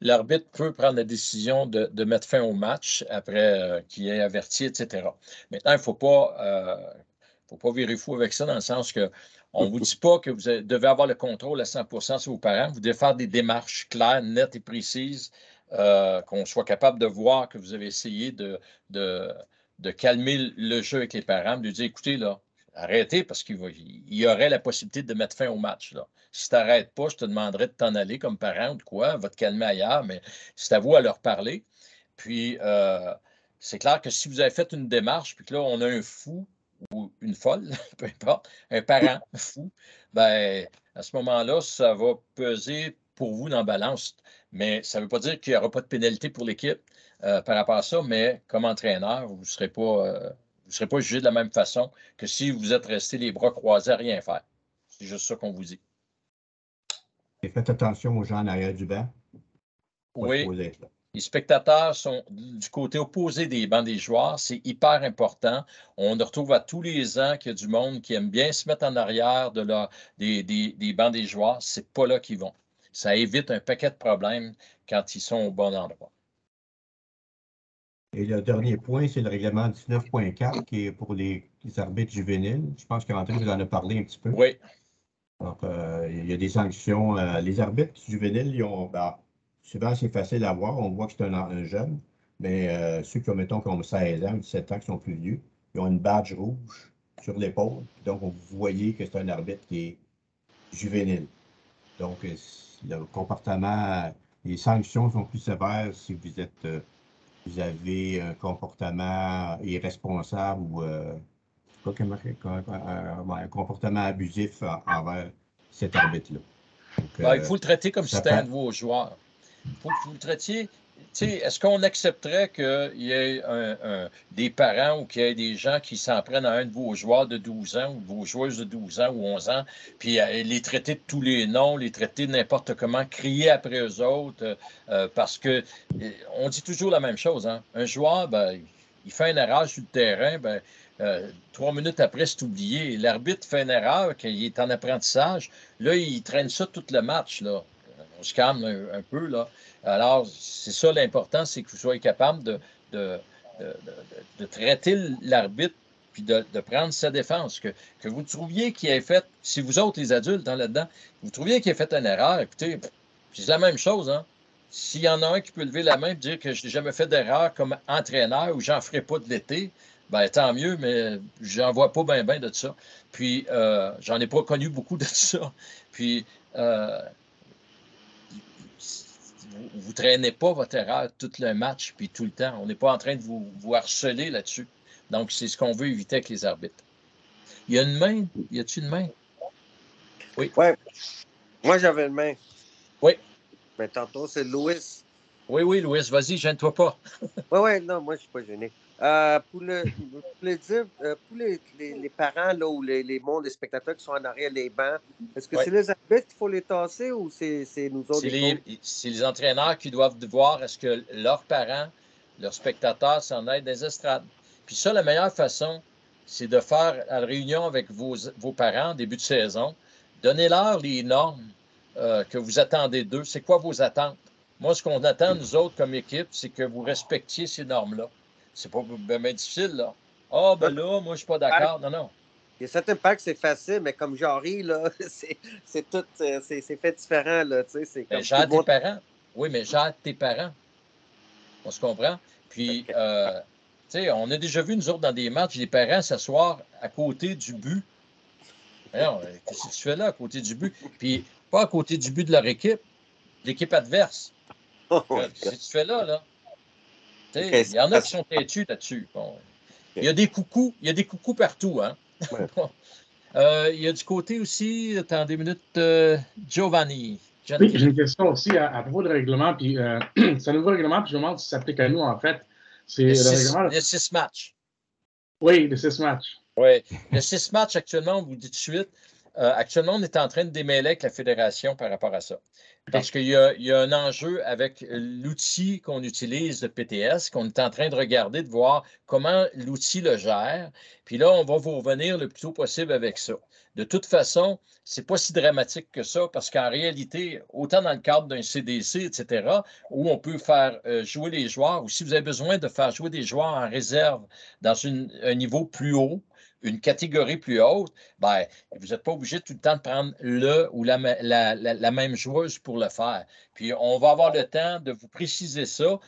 L'arbitre peut prendre la décision de mettre fin au match après qu'il ait averti, etc. Maintenant, il ne faut pas virer fou avec ça dans le sens que on ne vous dit pas que vous devez avoir le contrôle à 100% sur vos parents. Vous devez faire des démarches claires, nettes et précises, qu'on soit capable de voir que vous avez essayé de calmer le jeu avec les parents, de dire, écoutez, là, arrêtez parce qu'il y aurait la possibilité de mettre fin au match. Là. Si tu n'arrêtes pas, je te demanderais de t'en aller comme parent ou de quoi, va te calmer ailleurs, mais c'est à vous à leur parler. Puis, c'est clair que si vous avez fait une démarche, puis que là, on a un fou ou une folle, peu importe, un parent fou, ben à ce moment-là, ça va peser pour vous dans la balance. Mais ça ne veut pas dire qu'il n'y aura pas de pénalité pour l'équipe par rapport à ça, mais comme entraîneur, vous ne serez pas jugé de la même façon que si vous êtes resté les bras croisés à rien faire. C'est juste ça qu'on vous dit. Et faites attention aux gens en arrière du banc. Oui. Les spectateurs sont du côté opposé des bancs des joueurs. C'est hyper important. On retrouve à tous les ans qu'il y a du monde qui aime bien se mettre en arrière des bancs des joueurs. C'est pas là qu'ils vont. Ça évite un paquet de problèmes quand ils sont au bon endroit. Et le dernier point, c'est le règlement 19.4 qui est pour les arbitres juvéniles. Je pense qu'André vous en a parlé un petit peu. Oui. Donc, il y a des sanctions. Les arbitres juvéniles, souvent, c'est facile à voir. On voit que c'est un jeune. Mais ceux qui ont, mettons, qui ont 16 ans ou 17 ans, qui sont plus vieux, ils ont une badge rouge sur l'épaule. Donc, vous voyez que c'est un arbitre qui est juvénile. Donc, le comportement, les sanctions sont plus sévères si vous avez un comportement irresponsable ou un comportement abusif envers cet arbitre-là. Il faut le traiter comme si c'était un de vos joueurs. Il faut que vous le traitiez. Est-ce qu'on accepterait qu'il y ait des parents ou qu'il y ait des gens qui s'en prennent à un de vos joueurs de 12 ans ou de vos joueuses de 12 ans ou 11 ans, puis les traiter de tous les noms, les traiter de n'importe comment, crier après eux autres, parce que on dit toujours la même chose. Hein? Un joueur, il fait une erreur sur le terrain, 3 minutes après, c'est oublié. L'arbitre fait une erreur, qu'il est en apprentissage. Là, il traîne ça tout le match. Là. On se calme un peu. Là. Alors, c'est ça l'important, c'est que vous soyez capable de traiter l'arbitre puis de prendre sa défense. Que vous trouviez qu'il ait fait, si vous autres, les adultes, là-dedans, vous trouviez qu'il ait fait une erreur, écoutez, c'est la même chose. Hein? S'il y en a un qui peut lever la main et dire que je n'ai jamais fait d'erreur comme entraîneur ou j'en ferai pas de l'été, tant mieux, mais j'en vois pas bien de ça. Puis, j'en ai pas connu beaucoup de ça. Puis, vous ne traînez pas votre erreur tout le match puis tout le temps. On n'est pas en train de vous harceler là-dessus. Donc, c'est ce qu'on veut éviter avec les arbitres. Il y a une main? Y a-t-il une main? Oui. Oui. Moi, j'avais une main. Oui. Mais tantôt, c'est Louis. Oui, oui, Louis, vas-y, gêne-toi pas. Oui, non, moi, je ne suis pas gêné. Pour les parents là, ou les mondes, les spectateurs qui sont en arrière des bancs, est-ce que Ouais. c'est les arbitres qu'il faut les tasser ou c'est nous autres? C'est les entraîneurs qui doivent voir est-ce que leurs parents, leurs spectateurs s'en aident des estrades. Puis ça, la meilleure façon, c'est de faire la réunion avec vos parents en début de saison. Donnez-leur les normes que vous attendez d'eux. C'est quoi vos attentes? Moi, ce qu'on attend, nous autres, comme équipe, c'est que vous respectiez ces normes-là. C'est pas bien difficile, là. Ah, ben là, moi, je suis pas d'accord. Non, non. Il y a certains packs, c'est facile, mais comme Jarry, là, c'est tout, c'est fait différent, là, tu sais, c'est comme... Gère tes parents. Oui, mais gère tes parents. On se comprend? Puis, tu sais, on a déjà vu, nous autres, dans des matchs, les parents s'asseoir à côté du but. Alors, qu'est-ce que tu fais là, à côté du but? Puis, pas à côté du but de leur équipe, l'équipe adverse. Qu'est-ce que tu fais là, là? Il y en a qui sont têtus là-dessus. Bon. Il y a des coucous partout, hein? Ouais. Il y a du côté aussi, attendez une minute, Giovanni. Oui, j'ai une question aussi à propos de règlement. Puis, c'est un nouveau règlement, puis je me demande si ça s'applique à nous, en fait. C'est le 6 matchs. Oui, le 6 matchs. Oui, le 6 matchs, actuellement, on vous dit tout de suite, actuellement, on est en train de démêler avec la fédération par rapport à ça. Parce qu'il y a un enjeu avec l'outil qu'on utilise, le PTS, qu'on est en train de regarder, de voir comment l'outil le gère. Puis là, on va vous revenir le plus tôt possible avec ça. De toute façon, c'est pas si dramatique que ça, parce qu'en réalité, autant dans le cadre d'un CDC, etc., où on peut faire jouer les joueurs, ou si vous avez besoin de faire jouer des joueurs en réserve dans un niveau plus haut, une catégorie plus haute, ben, vous n'êtes pas obligé tout le temps de prendre le ou la même joueuse pour le faire. Puis, on va avoir le temps de vous préciser ça.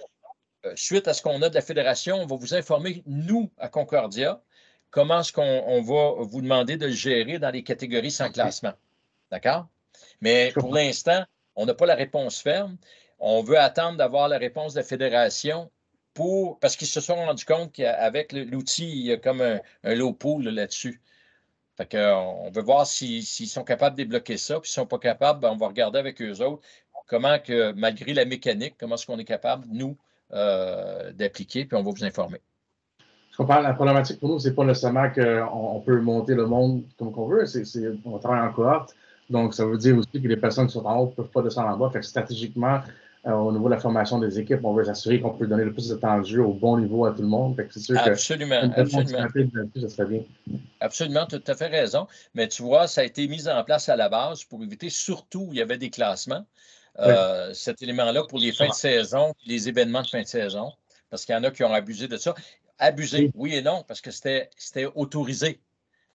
Suite à ce qu'on a de la fédération, on va vous informer, nous, à Concordia, comment est-ce qu'on va vous demander de le gérer dans les catégories sans classement. D'accord? Mais pour l'instant, on n'a pas la réponse ferme. On veut attendre d'avoir la réponse de la fédération parce qu'ils se sont rendus compte qu'avec l'outil, il y a comme un low pool là-dessus. Fait qu'on veut voir s'ils sont capables de débloquer ça. Puis s'ils ne sont pas capables, ben, on va regarder avec eux autres comment que, malgré la mécanique, comment est-ce qu'on est capable, nous, d'appliquer, puis on va vous informer. Je comprends. La problématique pour nous, c'est pas nécessairement qu'on peut monter le monde comme qu'on veut. On travaille en cohorte. Donc, ça veut dire aussi que les personnes qui sont en haut ne peuvent pas descendre en bas. Fait que stratégiquement, au niveau de la formation des équipes, on veut s'assurer qu'on peut donner le plus de temps de jeu au bon niveau à tout le monde. Fait que c'est sûr absolument. Ça serait bien. Absolument, tu as tout à fait raison. Mais tu vois, ça a été mis en place à la base pour éviter surtout où il y avait des classements. Cet élément-là pour les fins de saison, les événements de fin de saison, parce qu'il y en a qui ont abusé de ça. Abusé, oui et non, parce que c'était autorisé.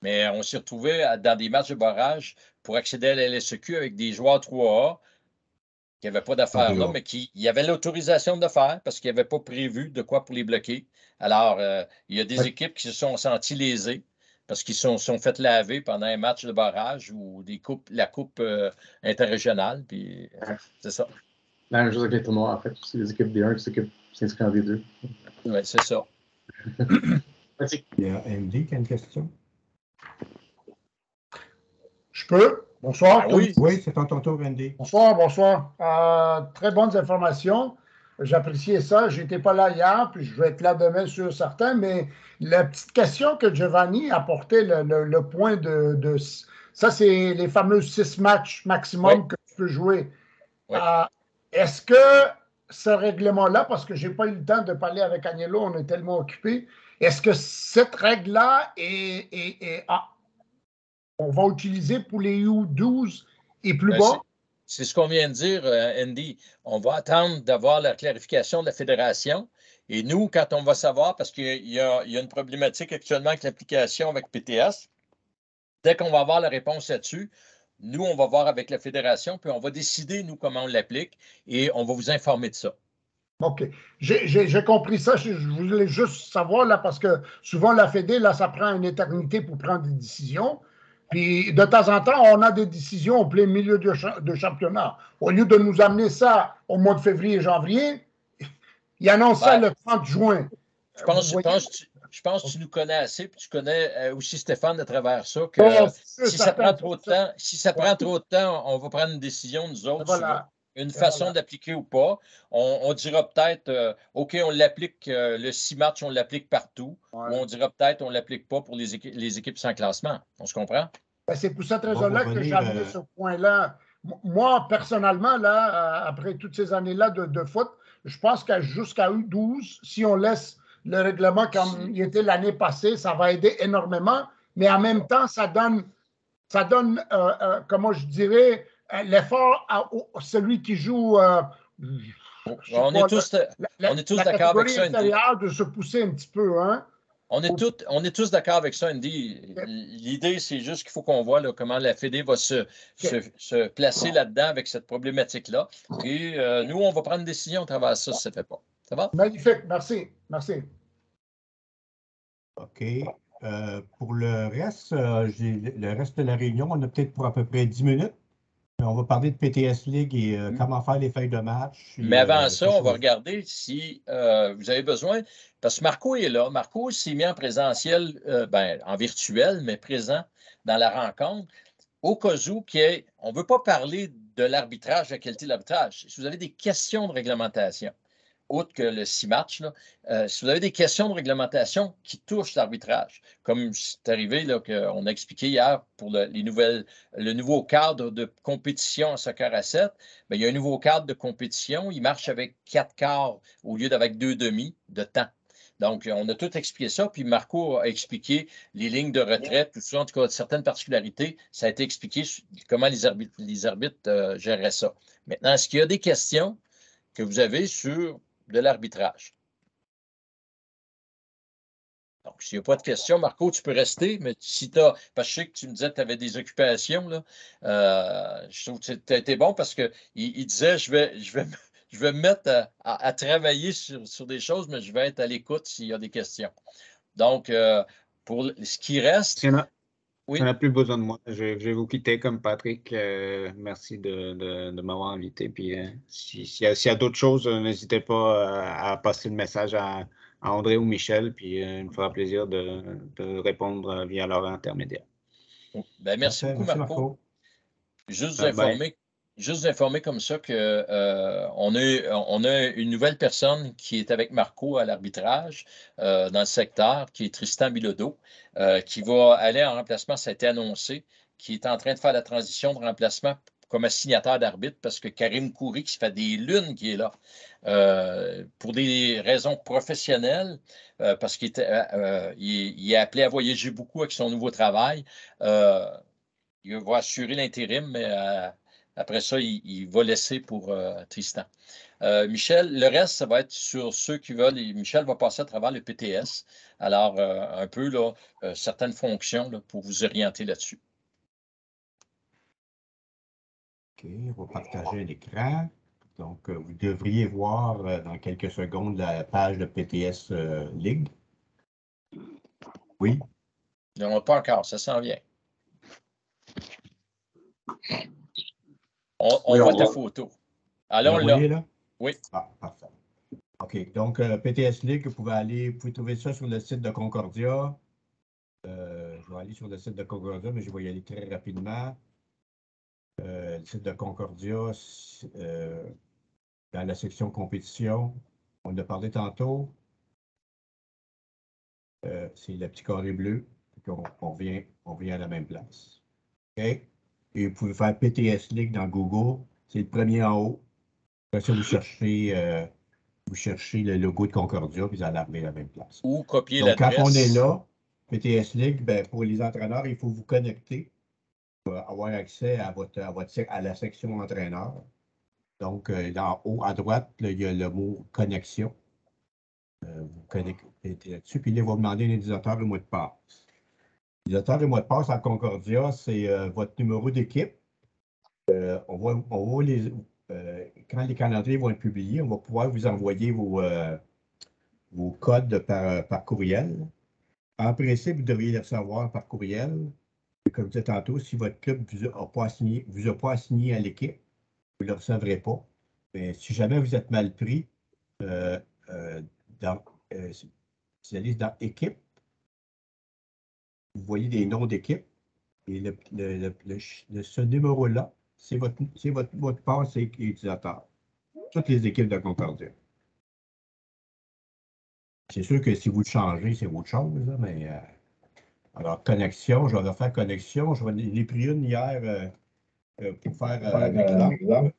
Mais on s'est retrouvé dans des matchs de barrage pour accéder à la LSEQ avec des joueurs 3A qui n'avaient pas d'affaires là, mais qui y avait l'autorisation de le faire parce qu'ils n'avaient pas prévu de quoi pour les bloquer. Alors, il y a des équipes qui se sont senties lésées parce qu'ils se sont fait laver pendant un match de barrage ou la coupe interrégionale. Puis, c'est ça. La même chose avec les tournois, en fait. C'est les équipes D1 qui s'inscrivent en D2. Oui, c'est ça. Il y a MD qui a une question. Je peux? Bonsoir. Oui, c'est ton tour, Andy. Bonsoir. Très bonnes informations. J'appréciais ça. Je n'étais pas là hier, puis je vais être là demain sur certains, mais la petite question que Giovanni apportait, le point de ça, c'est les fameux 6 matchs maximum que tu peux jouer. Est-ce que ce règlement-là, parce que je n'ai pas eu le temps de parler avec Agnello, on est tellement occupés, est-ce que cette règle-là on va utiliser pour les U12 et plus bas? C'est ce qu'on vient de dire, Andy. On va attendre d'avoir la clarification de la fédération. Et nous, quand on va savoir, parce qu'il y a une problématique actuellement avec l'application avec PTS, dès qu'on va avoir la réponse là-dessus, nous, on va voir avec la fédération, puis on va décider, nous, comment on l'applique, et on va vous informer de ça. OK. J'ai compris ça. Je voulais juste savoir, là, parce que souvent, la Fédé, là, ça prend une éternité pour prendre des décisions. Puis, de temps en temps, on a des décisions au plein milieu de championnat. Au lieu de nous amener ça au mois de février, janvier, il annonce ça le 30 juin. Je pense que tu nous connais assez, puis tu connais aussi Stéphane à travers ça, que si ça prend trop de temps, on va prendre une décision, nous autres. Voilà. une façon d'appliquer ou pas. On dira peut-être, OK, on l'applique, le 6 matchs, on l'applique partout. Ouais. Ou on dira peut-être, on ne l'applique pas pour les équipes sans classement. On se comprend? Ben, c'est pour cette raison-là que j'ai amené ce point-là. Moi, personnellement, là, après toutes ces années-là de foot, je pense qu'à jusqu'à U12, si on laisse le règlement comme il était l'année passée, ça va aider énormément. Mais en même temps, ça donne comment je dirais, l'effort à celui qui joue. On est tous d'accord avec ça, Andy. De se pousser un petit peu, hein? On est tous d'accord avec ça, Andy. L'idée, c'est juste qu'il faut qu'on voit là, comment la Fédé va se placer là-dedans avec cette problématique-là. Et nous, on va prendre une décision à travers ça si ça ne fait pas. Ça va? Magnifique. Merci. Merci. OK. Pour le reste, le reste de la réunion, on a peut-être pour à peu près 10 minutes. On va parler de PTS League et comment faire les feuilles de match. Mais avant ça, on va regarder si vous avez besoin, parce que Marco est là. Marco s'est mis en présentiel, en virtuel, mais présent dans la rencontre. Au cas où, on ne veut pas parler de l'arbitrage, de la qualité de l'arbitrage. Si vous avez des questions de réglementation, autre que le 6 matchs, si vous avez des questions de réglementation qui touchent l'arbitrage, comme c'est arrivé qu'on a expliqué hier pour le nouveau cadre de compétition en soccer à 7, il y a un nouveau cadre de compétition, il marche avec 4 quarts au lieu d'avec 2 demi de temps. Donc, on a tout expliqué ça, puis Marco a expliqué les lignes de retraite, tout ça, en tout cas, certaines particularités. Ça a été expliqué comment les arbitres géraient ça. Maintenant, est-ce qu'il y a des questions que vous avez sur de l'arbitrage? Donc, s'il n'y a pas de questions, Marco, tu peux rester, mais si tu as, parce que je sais que tu me disais que tu avais des occupations, là, je trouve que tu as été bon parce qu'il disait, je vais me mettre à travailler sur des choses, mais je vais être à l'écoute s'il y a des questions. Donc, pour ce qui reste... Oui. On n'a plus besoin de moi. Je vais vous quitter comme Patrick. Merci de m'avoir invité. Puis s'il y a d'autres choses, n'hésitez pas à passer le message à André ou Michel. Puis il me fera plaisir de répondre via leur intermédiaire. Merci beaucoup, Marco. Juste vous informer comme ça qu'on a une nouvelle personne qui est avec Marco à l'arbitrage dans le secteur, qui est Tristan Bilodeau, qui va aller en remplacement, ça a été annoncé, qui est en train de faire la transition de remplacement comme assignataire d'arbitre parce que Karim Khoury, qui fait des lunes, qui est là, pour des raisons professionnelles, parce qu'il est appelé à voyager beaucoup avec son nouveau travail. Il va assurer l'intérim, mais après ça, il va laisser pour Tristan. Michel, le reste, ça va être sur ceux qui veulent. Michel va passer à travers le PTS. Alors, un peu, là, certaines fonctions là, pour vous orienter là-dessus. OK, on va partager l'écran. Donc, vous devriez voir dans quelques secondes la page de PTS League. Oui? Non, pas encore, ça s'en vient. On voit ta photo. Alors, là? Oui. Ah, parfait. OK. Donc, PTS League, vous pouvez trouver ça sur le site de Concordia. Je vais aller sur le site de Concordia, mais je vais y aller très rapidement. Le site de Concordia, dans la section compétition, on en a parlé tantôt. C'est le petit carré bleu. On vient à la même place. OK? Et vous pouvez faire PTS League dans Google. C'est le premier en haut. Après ça, vous cherchez le logo de Concordia, puis vous allez arriver à la même place. Ou copier l'adresse. Donc, quand on est là, PTS League, pour les entraîneurs, il faut vous connecter pour avoir accès à la section entraîneur. Donc, en haut à droite, là, il y a le mot connexion. Vous connectez là-dessus, puis là, il va vous demander un utilisateur et mot de passe. L'utilisateur et mot de passe à Concordia, c'est votre numéro d'équipe. On va quand les calendriers vont être publiés, on va pouvoir vous envoyer vos codes par courriel. En principe, vous devriez les recevoir par courriel. Comme je disais tantôt, si votre club ne vous a pas assigné à l'équipe, vous ne le recevrez pas. Mais si jamais vous êtes mal pris, vous allez dans équipe, vous voyez des noms d'équipe, et ce numéro-là, c'est votre mot de passe et utilisateur. Toutes les équipes de Concordia. C'est sûr que si vous le changez, c'est autre chose, là, mais alors, connexion, je vais refaire connexion. J'en ai pris une hier pour faire un exemple.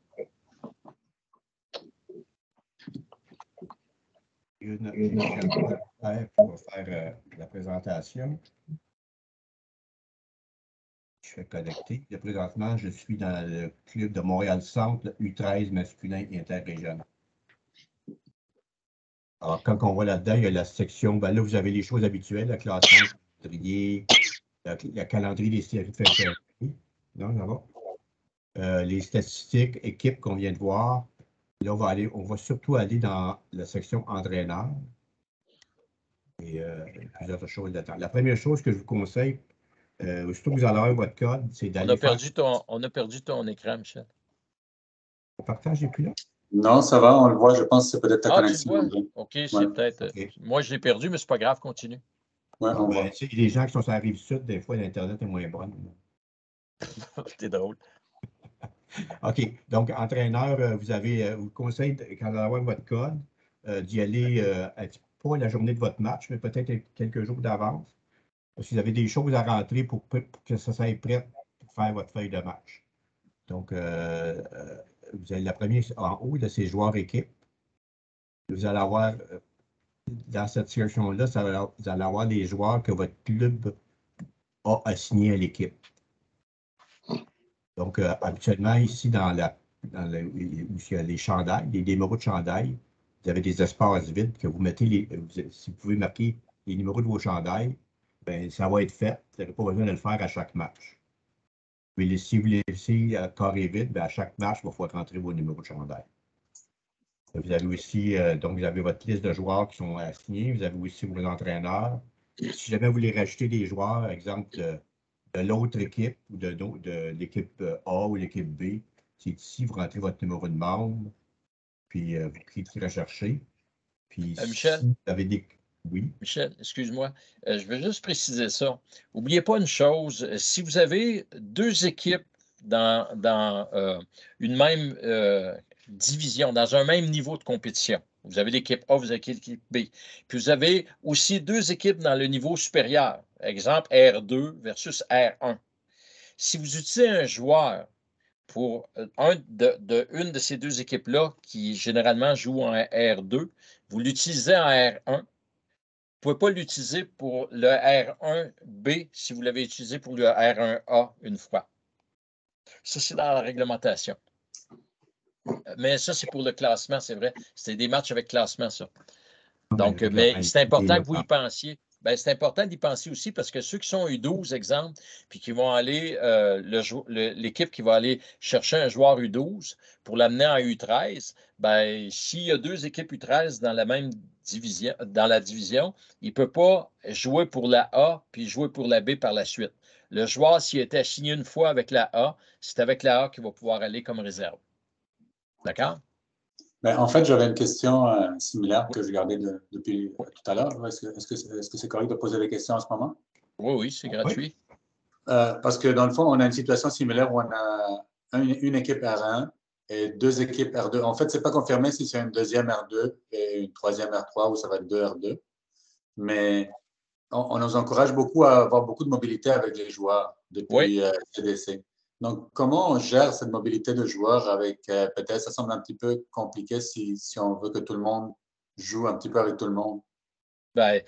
Pour faire la présentation. Je fais connecter. Là, présentement, je suis dans le club de Montréal-Centre, U13 masculin interrégional. Alors, quand on voit là-dedans, il y a la section, ben là, vous avez les choses habituelles, le classement, le calendrier, le calendrier des séries de février. Non, ça va. Les statistiques, équipes qu'on vient de voir. Là, on va surtout aller dans la section entraîneur. Et plusieurs choses là-dedans. La première chose que je vous conseille, aussitôt que vous allez avoir votre code, c'est d'aller On a perdu ton écran, Michel. Le partage n'est plus là? Non, ça va, on le voit. Je pense que c'est peut-être ta connexion. Tu le vois? OK, c'est peut-être. Okay. Moi, je l'ai perdu, mais c'est pas grave, continue. Ouais, on voit. Il y a des gens qui sont sur la rive sud, des fois, l'Internet est moins bonne. C'est drôle. OK. Donc, entraîneur, vous conseille, quand vous allez avoir votre code, d'y aller, pas la journée de votre match, mais peut-être quelques jours d'avance. Si vous avez des choses à rentrer pour que ça soit prêt pour faire votre feuille de match. Donc, vous avez la première en haut, là, c'est joueurs équipe. Vous allez avoir, dans cette section-là, vous allez avoir les joueurs que votre club a assignés à l'équipe. Donc, habituellement, ici, où il y a les chandails, les numéros de chandail, vous avez des espaces vides que vous mettez, si vous pouvez marquer les numéros de vos chandails, bien, ça va être fait. Vous n'avez pas besoin de le faire à chaque match. Mais si vous laissez carré vide, bien, à chaque match, il va falloir rentrer vos numéros de chandail. Vous avez aussi, donc, vous avez votre liste de joueurs qui sont assignés. Vous avez aussi vos entraîneurs. Si jamais vous voulez rajouter des joueurs, par exemple, de l'autre équipe, ou de l'équipe A ou l'équipe B, c'est ici, vous rentrez votre numéro de membre, puis vous cliquez rechercher. Puis Michel, si vous avez des... Oui. Michel, excuse-moi, je veux juste préciser ça. N'oubliez pas une chose, si vous avez deux équipes dans une même division, dans un même niveau de compétition, vous avez l'équipe A, vous avez l'équipe B, puis vous avez aussi deux équipes dans le niveau supérieur, exemple R2 versus R1. Si vous utilisez un joueur pour une de ces deux équipes-là qui généralement joue en R2, vous l'utilisez en R1, vous ne pouvez pas l'utiliser pour le R1B si vous l'avez utilisé pour le R1A une fois. Ça, c'est dans la réglementation. Mais ça, c'est pour le classement, c'est vrai. C'est des matchs avec classement, ça. Donc, mais c'est important que vous y pensiez. Bien, c'est important d'y penser aussi parce que ceux qui sont U12, exemple, puis qui vont aller, l'équipe qui va aller chercher un joueur U12 pour l'amener en U13, bien, s'il y a deux équipes U13 dans la même division, il ne peut pas jouer pour la A puis jouer pour la B par la suite. Le joueur, s'il a été assigné une fois avec la A, c'est avec la A qu'il va pouvoir aller comme réserve. D'accord? Ben, en fait, j'avais une question similaire que je gardais depuis tout à l'heure. Est-ce que c'est correct de poser des questions en ce moment? Oui, c'est gratuit. Parce que dans le fond, on a une situation similaire où on a une équipe R1 et deux équipes R2. En fait, ce n'est pas confirmé si c'est une deuxième R2 et une troisième R3 ou ça va être deux R2. Mais on nous encourage beaucoup à avoir beaucoup de mobilité avec les joueurs depuis CDC. Donc, comment on gère cette mobilité de joueurs avec, peut-être, ça semble un petit peu compliqué si on veut que tout le monde joue un petit peu avec tout le monde? Bien,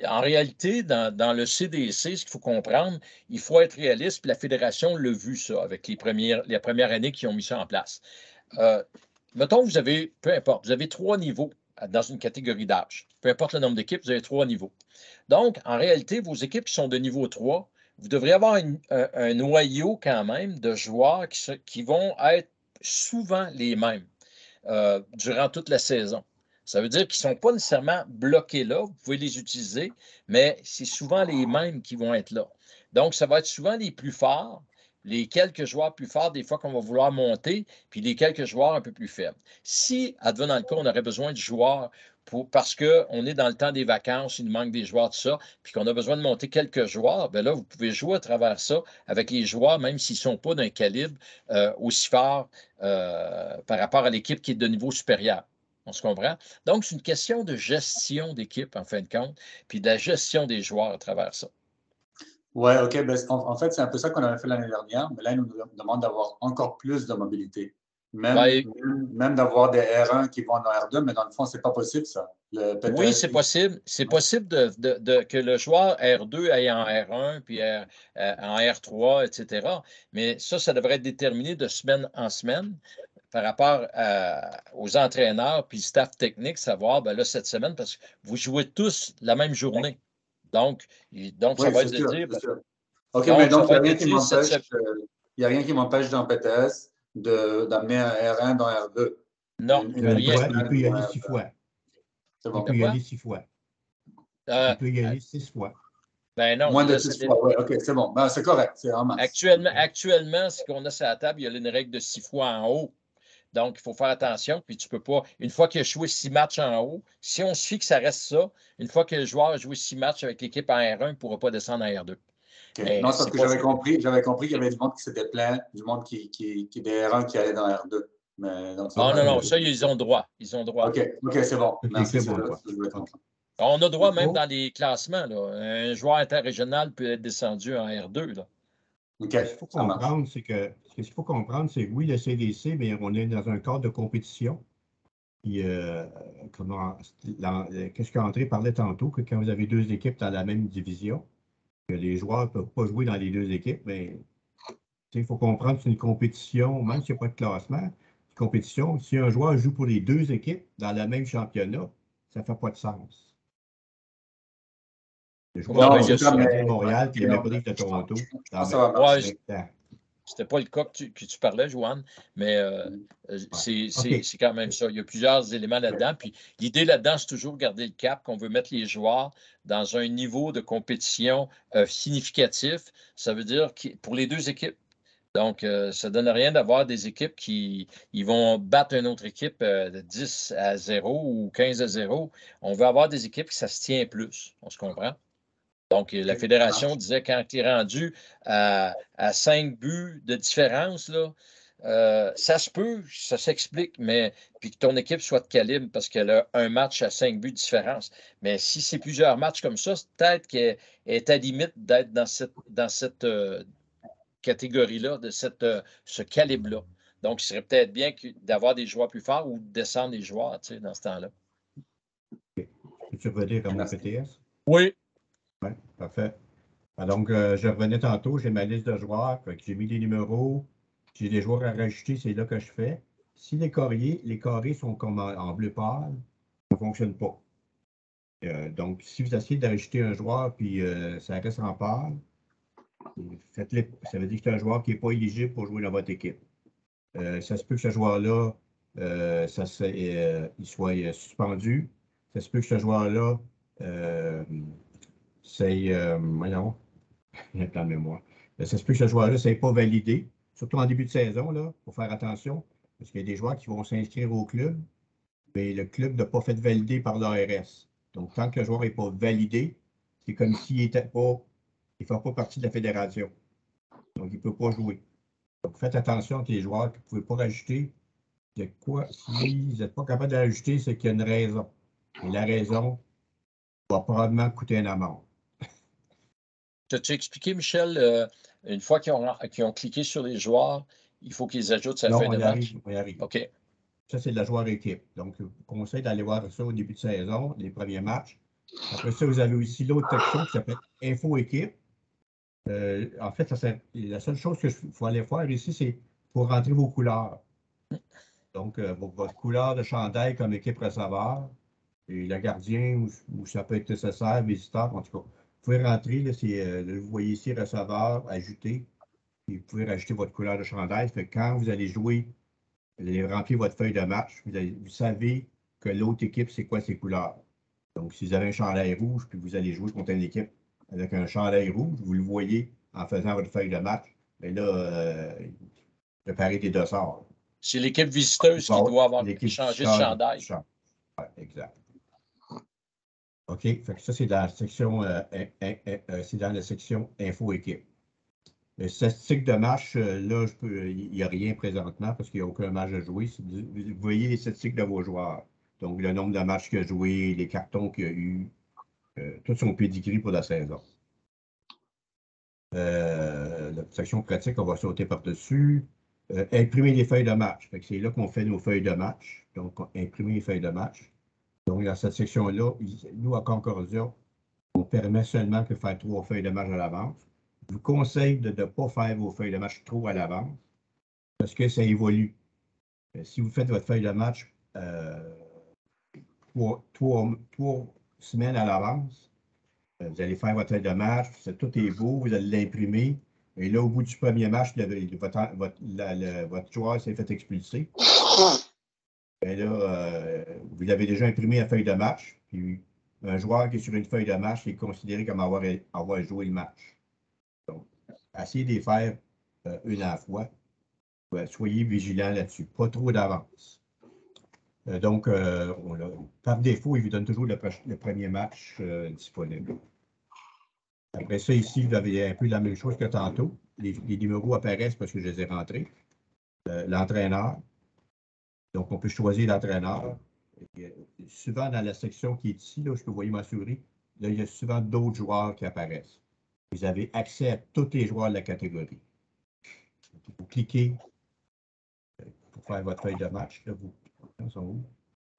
en réalité, dans le CDC, ce qu'il faut comprendre, il faut être réaliste, puis la Fédération l'a vu ça avec les premières années qui ont mis ça en place. Mettons, vous avez, peu importe, vous avez 3 niveaux dans une catégorie d'âge. Peu importe le nombre d'équipes, vous avez 3 niveaux. Donc, en réalité, vos équipes qui sont de niveau 3, vous devriez avoir un noyau quand même de joueurs qui vont être souvent les mêmes durant toute la saison. Ça veut dire qu'ils ne sont pas nécessairement bloqués là. Vous pouvez les utiliser, mais c'est souvent les mêmes qui vont être là. Donc, ça va être souvent les plus forts, les quelques joueurs plus forts, des fois qu'on va vouloir monter, puis les quelques joueurs un peu plus faibles. Si, advenant le cas, on aurait besoin de joueurs parce qu'on est dans le temps des vacances, il nous manque des joueurs, tout ça, puis qu'on a besoin de monter quelques joueurs, bien là, vous pouvez jouer à travers ça avec les joueurs, même s'ils ne sont pas d'un calibre aussi fort par rapport à l'équipe qui est de niveau supérieur. On se comprend? Donc, c'est une question de gestion d'équipe, en fin de compte, puis de la gestion des joueurs à travers ça. Oui, OK. Ben, en fait, c'est un peu ça qu'on avait fait l'année dernière, mais là, ils nous demandent d'avoir encore plus de mobilité. Même d'avoir des R1 qui vont en R2, mais dans le fond, c'est pas possible, ça. Oui, c'est possible. C'est possible que le joueur R2 aille en R1, puis en R3, etc. Mais ça devrait être déterminé de semaine en semaine par rapport aux entraîneurs puis staff technique, savoir, ben là, cette semaine, parce que vous jouez tous la même journée. Donc oui, ça va être de dire... OK, mais donc, il n'y a rien qui m'empêche dans PTS d'amener un R1 dans R2. Non, rien. Il peut y aller 6 fois. C'est bon. Il peut y aller 6 fois. Il peut y aller 6 fois. Ben non. Moins de 6 fois, oui, OK, c'est bon. Ben, c'est correct, c'est en masse. Actuellement, ce qu'on a sur la table, il y a une règle de 6 fois en haut. Donc, il faut faire attention, puis tu ne peux pas, une fois qu'il a joué 6 matchs en haut, si on se fie que ça reste ça, une fois que le joueur a joué 6 matchs avec l'équipe en R1, il ne pourra pas descendre en R2. Okay. Non, c'est parce que j'avais compris qu'il y avait du monde qui s'était plaint, du monde des R1 qui allait dans R2. Mais, donc, non, ça, ils ont droit. Ils ont droit. OK, c'est bon. Merci, c'est bon. On a droit même dans les classements. Là. Un joueur interrégional peut être descendu en R2. Là. OK. Ce qu'il faut comprendre, c'est que oui, le CDC, mais on est dans un cadre de compétition. Puis, qu'est-ce qu'André parlait tantôt, que quand vous avez 2 équipes dans la même division, que les joueurs ne peuvent pas jouer dans les 2 équipes, mais il faut comprendre que c'est une compétition, même s'il n'y a pas de classement, une compétition. Si un joueur joue pour les 2 équipes dans le même championnat, ça ne fait pas de sens. Le joueur de Montréal et les Maple Leafs de Toronto. C'était pas le cas que tu parlais, Joanne, mais c'est quand même ça. Il y a plusieurs éléments là-dedans. Puis l'idée là-dedans, c'est toujours garder le cap, qu'on veut mettre les joueurs dans un niveau de compétition significatif. Ça veut dire pour les 2 équipes. Donc, ça ne donne rien d'avoir des équipes qui vont battre une autre équipe de 10-0 ou 15-0. On veut avoir des équipes qui ça se tient plus. On se comprend? Donc, la fédération disait quand tu es rendu à 5 buts de différence, là, ça se peut, ça s'explique, mais puis que ton équipe soit de calibre parce qu'elle a un match à 5 buts de différence. Mais si c'est plusieurs matchs comme ça, peut-être qu'elle est à limite d'être dans cette catégorie-là, de ce calibre-là. Donc, il serait peut-être bien d'avoir des joueurs plus forts ou de descendre les joueurs dans ce temps-là. Peux-tu revenir à mon PTS? Oui. Oui, parfait. Donc, je revenais tantôt, j'ai ma liste de joueurs, j'ai mis les numéros, j'ai des joueurs à rajouter, c'est là que je fais. Si les carrés sont comme en bleu pâle, ça ne fonctionne pas. Donc, si vous essayez de rajouter un joueur puis ça reste en pâle, faites-le. Ça veut dire que c'est un joueur qui n'est pas éligible pour jouer dans votre équipe. Ça se peut que ce joueur-là, il soit suspendu. Ça se peut que ce joueur-là, non, il y a plein de mémoire. Ça se peut que ce joueur-là, ça n'est pas validé, surtout en début de saison, il faut faire attention, parce qu'il y a des joueurs qui vont s'inscrire au club, mais le club n'a pas fait valider par l'ARS. Donc, tant que le joueur n'est pas validé, c'est comme s'il ne fait pas partie de la fédération. Donc, il ne peut pas jouer. Donc, faites attention avec les joueurs que vous ne pouvez pas rajouter. Si vous n'êtes pas capable de rajouter, c'est qu'il y a une raison. Et la raison va probablement coûter une amende. T'as-tu expliqué, Michel, une fois qu'ils ont cliqué sur les joueurs, il faut qu'ils ajoutent sa feuille de match? On y arrive. OK. Ça, c'est de la joueur équipe. Donc, je vous conseille d'aller voir ça au début de saison, les premiers matchs. Après ça, vous avez aussi l'autre section qui s'appelle Info équipe. En fait, la seule chose qu'il faut aller faire ici, c'est pour rentrer vos couleurs. Donc, votre couleur de chandail comme équipe receveur, et le gardien, ou ça peut être nécessaire, visiteur, en tout cas. Vous pouvez rentrer, là, vous voyez ici receveur, ajouter, et vous pouvez rajouter votre couleur de chandail. Fait que quand vous allez jouer, vous allez remplir votre feuille de match, vous savez que l'autre équipe, c'est quoi ses couleurs. Donc, si vous avez un chandail rouge, puis vous allez jouer contre une équipe avec un chandail rouge, vous le voyez en faisant votre feuille de match. Mais là, préparer des dossards. C'est l'équipe visiteuse qui doit avoir changé de chandail. Oui, exact. OK. Fait que ça, c'est dans la section, info-équipe. Les statistiques de match, là, il n'y a rien présentement parce qu'il n'y a aucun match à jouer. Vous voyez les statistiques de vos joueurs. Donc, le nombre de matchs qu'il a joué, les cartons qu'il y a eu, tout son pédigree pour la saison. La section pratique, on va sauter par-dessus. Imprimer les feuilles de match. C'est là qu'on fait nos feuilles de match. Donc, imprimer les feuilles de match. Donc, dans cette section-là, nous, à Concordia, on permet seulement de faire 3 feuilles de match à l'avance. Je vous conseille de ne pas faire vos feuilles de match trop à l'avance parce que ça évolue. Si vous faites votre feuille de match 3 semaines à l'avance, vous allez faire votre feuille de match, tout est beau, vous allez l'imprimer. Et là, au bout du premier match, votre joueur s'est fait expulser. Et là, vous l'avez déjà imprimé la feuille de match. Puis un joueur qui est sur une feuille de match est considéré comme avoir joué le match. Donc, essayez de les faire une à la fois. Soyez vigilants là-dessus. Pas trop d'avance. Donc, par défaut, il vous donne toujours le premier match disponible. Après ça, ici, vous avez un peu la même chose que tantôt. Les numéros apparaissent parce que je les ai rentrés. L'entraîneur. Donc, on peut choisir l'entraîneur. Souvent, dans la section qui est ici, là, où vous voyez ma souris, là, il y a souvent d'autres joueurs qui apparaissent. Vous avez accès à tous les joueurs de la catégorie. Vous cliquez pour faire votre feuille de match. Là, ils sont où?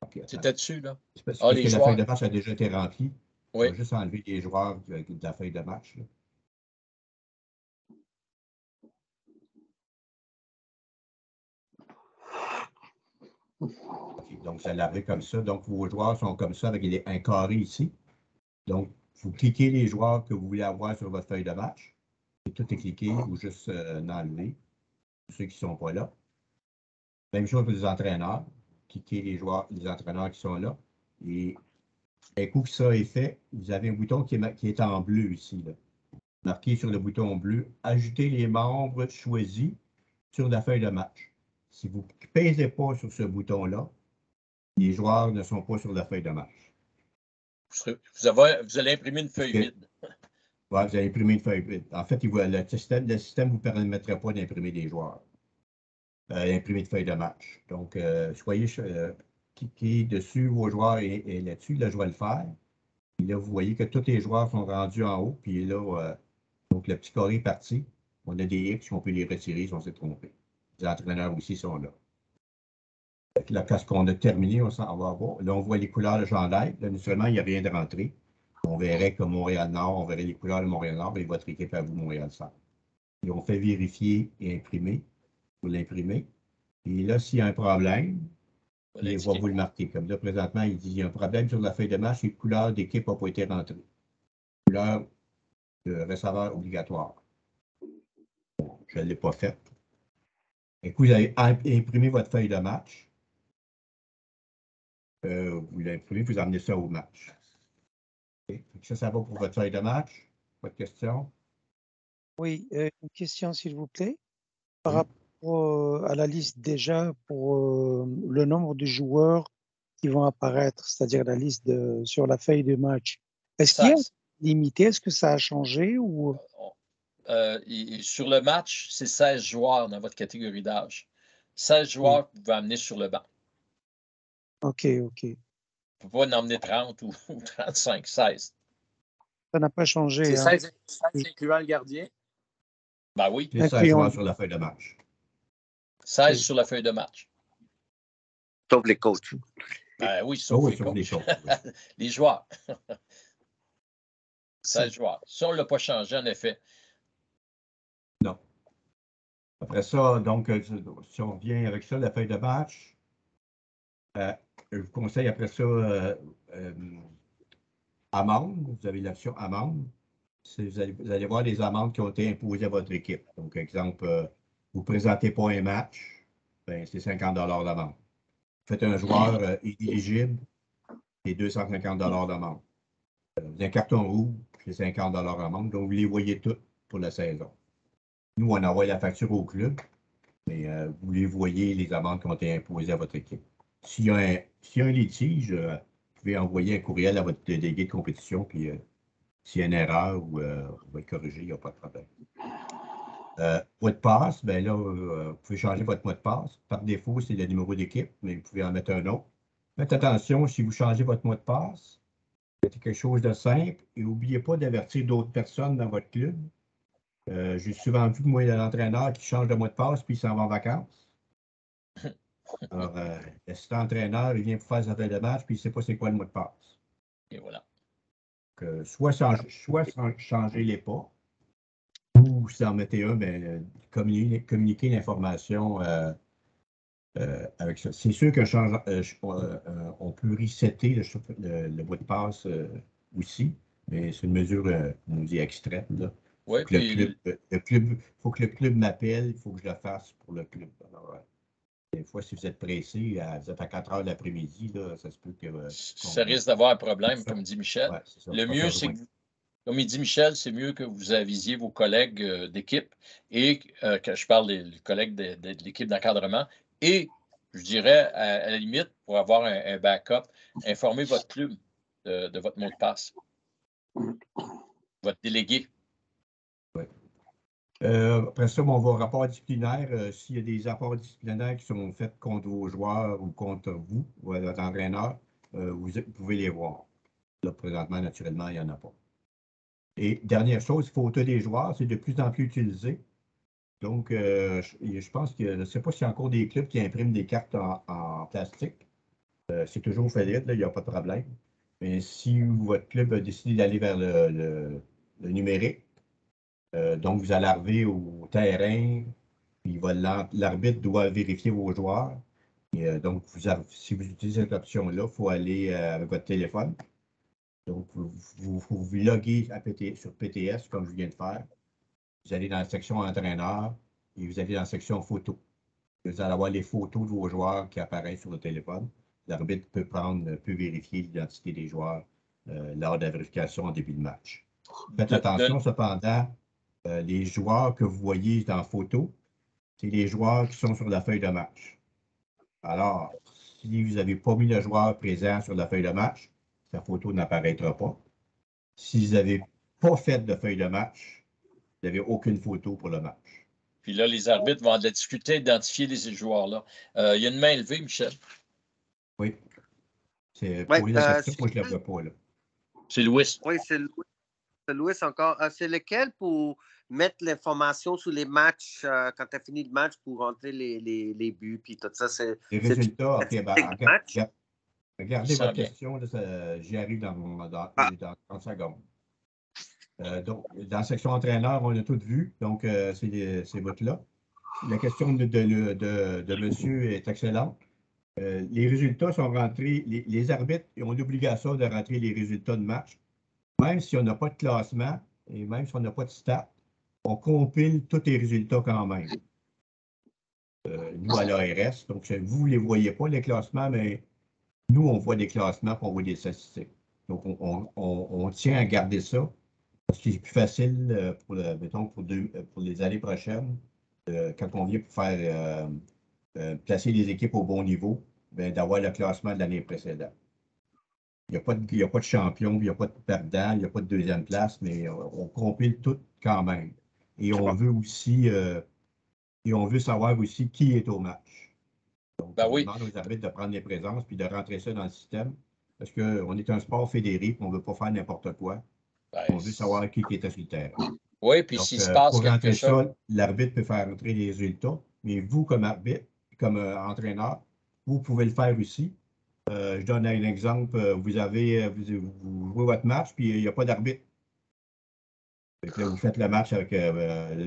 Okay, c'était dessus, là. C'est parce que la feuille de match a déjà été remplie. Oui. On va juste enlever les joueurs de la feuille de match. Là. Okay, donc, ça l'arrive comme ça. Donc, vos joueurs sont comme ça avec un carré ici. Donc, vous cliquez les joueurs que vous voulez avoir sur votre feuille de match. Et tout est cliqué ou juste enlever. Ceux qui ne sont pas là. Même chose pour les entraîneurs. Cliquez les entraîneurs qui sont là. Et un coup que ça est fait, vous avez un bouton qui est en bleu ici. Là. Marqué sur le bouton bleu, ajoutez les membres choisis sur la feuille de match. Si vous ne pèsez pas sur ce bouton-là, les joueurs ne sont pas sur la feuille de match. Vous allez imprimer une feuille vide. Oui, vous allez imprimer une feuille vide. En fait, le système ne vous permettrait pas d'imprimer des joueurs. Imprimer de feuille de match. Donc, cliquez dessus, vos joueurs et là-dessus. Là, je vais le faire. Et là, vous voyez que tous les joueurs sont rendus en haut. Puis là, donc le petit carré est parti. On a des X, on peut les retirer si on s'est trompé. Les entraîneurs aussi sont là. Là, quand on a terminé, on va voir. Là, on voit les couleurs de chandail. Là, naturellement, il n'y a rien de rentré. On verrait que Montréal-Nord, on verrait les couleurs de Montréal-Nord et votre équipe à vous, Montréal-Centre. Et on fait vérifier et imprimer. Vous l'imprimez. Et là, s'il y a un problème, il va vous le marquer. Comme là, présentement, il dit qu'il y a un problème sur la feuille de match et la couleur d'équipe n'a pas été rentrée. Couleur de receveur obligatoire. Bon, je ne l'ai pas faite. Et puis, vous avez imprimé votre feuille de match. Vous l'imprimez, vous emmenez ça au match. Okay. Ça va pour votre feuille de match. Votre question? Oui, une question, s'il vous plaît. Par rapport à la liste déjà pour le nombre de joueurs qui vont apparaître, c'est-à-dire la liste sur la feuille de match. Est-ce qu'il y a limité? Est-ce que ça a changé ou... sur le match, c'est 16 joueurs dans votre catégorie d'âge. 16 joueurs que vous pouvez amener sur le banc. OK. Vous ne pouvez pas en emmener 30 ou 35, 16. Ça n'a pas changé. C'est 16 incluant le gardien? Ben oui. C'est 16 joueurs sur la feuille de match. 16 sur la feuille de match. Sauf les coachs. Ben oui, sauf les coachs. Les joueurs. 16 joueurs. Ça, on ne l'a pas changé, en effet. Non. Après ça, donc, si on revient avec ça, la feuille de match, je vous conseille après ça amende. Vous avez l'option amende. Vous allez voir les amendes qui ont été imposées à votre équipe. Donc, exemple, vous ne présentez pas un match, ben, c'est 50 $ d'amende. Vous faites un joueur inéligible, c'est 250 $ d'amende. Vous avez un carton rouge, c'est 50 $ d'amende. Donc, vous les voyez toutes pour la saison. Nous, on envoie la facture au club, mais vous les voyez, les amendes qui ont été imposées à votre équipe. S'il y a un litige, vous pouvez envoyer un courriel à votre délégué de compétition, puis s'il y a une erreur, on va le corriger, il n'y a pas de problème. Mot de passe, bien là, vous pouvez changer votre mot de passe. Par défaut, c'est le numéro d'équipe, mais vous pouvez en mettre un autre. Faites attention, si vous changez votre mot de passe, faites quelque chose de simple et n'oubliez pas d'avertir d'autres personnes dans votre club. J'ai souvent vu, moi, l'entraîneur qui change de mot de passe puis il s'en va en vacances. Alors, l'assistant entraîneur, il vient pour faire sa feuille de match puis il ne sait pas c'est quoi le mot de passe. Et voilà. Donc, soit changer les pas, ou si en mettez un, bien, communiquer l'information avec ça. C'est sûr que on peut resetter le mot de passe aussi, mais c'est une mesure, on nous dit, extrême. Là. Ouais, il faut que le club m'appelle, il faut que je le fasse pour le club. Alors, des fois, si vous êtes pressé, vous êtes à 4 heures de l'après-midi, ça se peut que... ça risque d'avoir un problème, comme dit Michel. Ouais, ça, le mieux, c'est que, comme il dit Michel, c'est mieux que vous avisiez vos collègues d'équipe et quand je parle des collègues de l'équipe d'encadrement et, je dirais, à la limite, pour avoir un backup, informez votre club de votre mot de passe. Votre délégué. Oui. Après ça, on va au rapport disciplinaire. S'il y a des rapports disciplinaires qui sont faits contre vos joueurs ou contre vous, votre entraîneur, vous pouvez les voir. Là, présentement, naturellement, il n'y en a pas. Et dernière chose, photo des joueurs, c'est de plus en plus utilisé. Donc, je pense que je ne sais pas s'il y a encore des clubs qui impriment des cartes en plastique. C'est toujours valide, il n'y a pas de problème. Mais si votre club a décidé d'aller vers le numérique, donc vous allez arriver au terrain, puis l'arbitre doit vérifier vos joueurs. Et, donc, si vous utilisez cette option-là, il faut aller avec votre téléphone. Donc, vous loguez sur PTS, comme je viens de faire. Vous allez dans la section entraîneur et vous allez dans la section photo. Vous allez avoir les photos de vos joueurs qui apparaissent sur le téléphone. L'arbitre peut vérifier l'identité des joueurs lors de la vérification en début de match. Faites attention, cependant, les joueurs que vous voyez dans la photo, c'est les joueurs qui sont sur la feuille de match. Alors, si vous n'avez pas mis le joueur présent sur la feuille de match, sa photo n'apparaîtra pas. Si vous n'avez pas fait de feuille de match, vous n'avez aucune photo pour le match. Puis là, les arbitres vont en discuter, identifier les joueurs-là. Il y a une main levée, Michel. Oui. C'est pour les question, moi, je ne la vois pas. Là. C'est Louis. Oui, c'est Louis. C'est Louis encore. C'est lequel pour mettre l'information sur les matchs quand tu as fini le match pour rentrer les buts puis tout ça? Les résultats, OK. Regardez votre question. J'y arrive dans 30 secondes. Donc, dans la section entraîneur, on a tout vu. Donc, c'est votre là. La question de monsieur est excellente. Les résultats sont rentrés. Les arbitres ont l'obligation de rentrer les résultats de match. Même si on n'a pas de classement et même si on n'a pas de stats, on compile tous les résultats quand même. Nous, à l'ARS, donc vous ne les voyez pas, les classements, mais nous, on voit des classements et on voit des statistiques. Donc, on tient à garder ça. Parce que c'est plus facile pour les années prochaines, quand on vient pour faire placer les équipes au bon niveau, d'avoir le classement de l'année précédente. Il n'y a pas de champion, il n'y a pas de perdant, il n'y a pas de deuxième place, mais on compile tout quand même. Et on veut aussi savoir aussi qui est au match. Donc, on demande aux arbitres de prendre les présences puis de rentrer ça dans le système. Parce qu'on est un sport fédéré, on ne veut pas faire n'importe quoi. On veut savoir qui était sur le terrain. Oui, puis s'il se passe quelque chose. L'arbitre peut faire entrer les résultats, mais vous, comme arbitre, comme entraîneur, vous pouvez le faire aussi. Je donne un exemple. Vous jouez votre match, puis il n'y a pas d'arbitre. Vous faites le match avec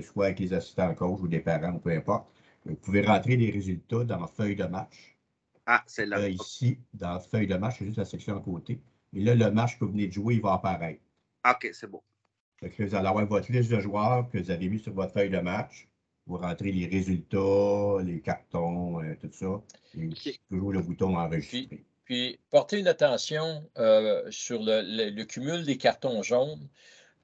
soit avec les assistants coach ou des parents, ou peu importe. Vous pouvez rentrer les résultats dans la feuille de match. Ah, c'est là. Ici, dans la feuille de match, c'est juste la section à côté. Et là, le match que vous venez de jouer, il va apparaître. OK, c'est bon. Donc, vous allez avoir votre liste de joueurs que vous avez mis sur votre feuille de match. Vous rentrez les résultats, les cartons, tout ça. Et toujours le bouton enregistrer. Puis portez une attention sur le cumul des cartons jaunes.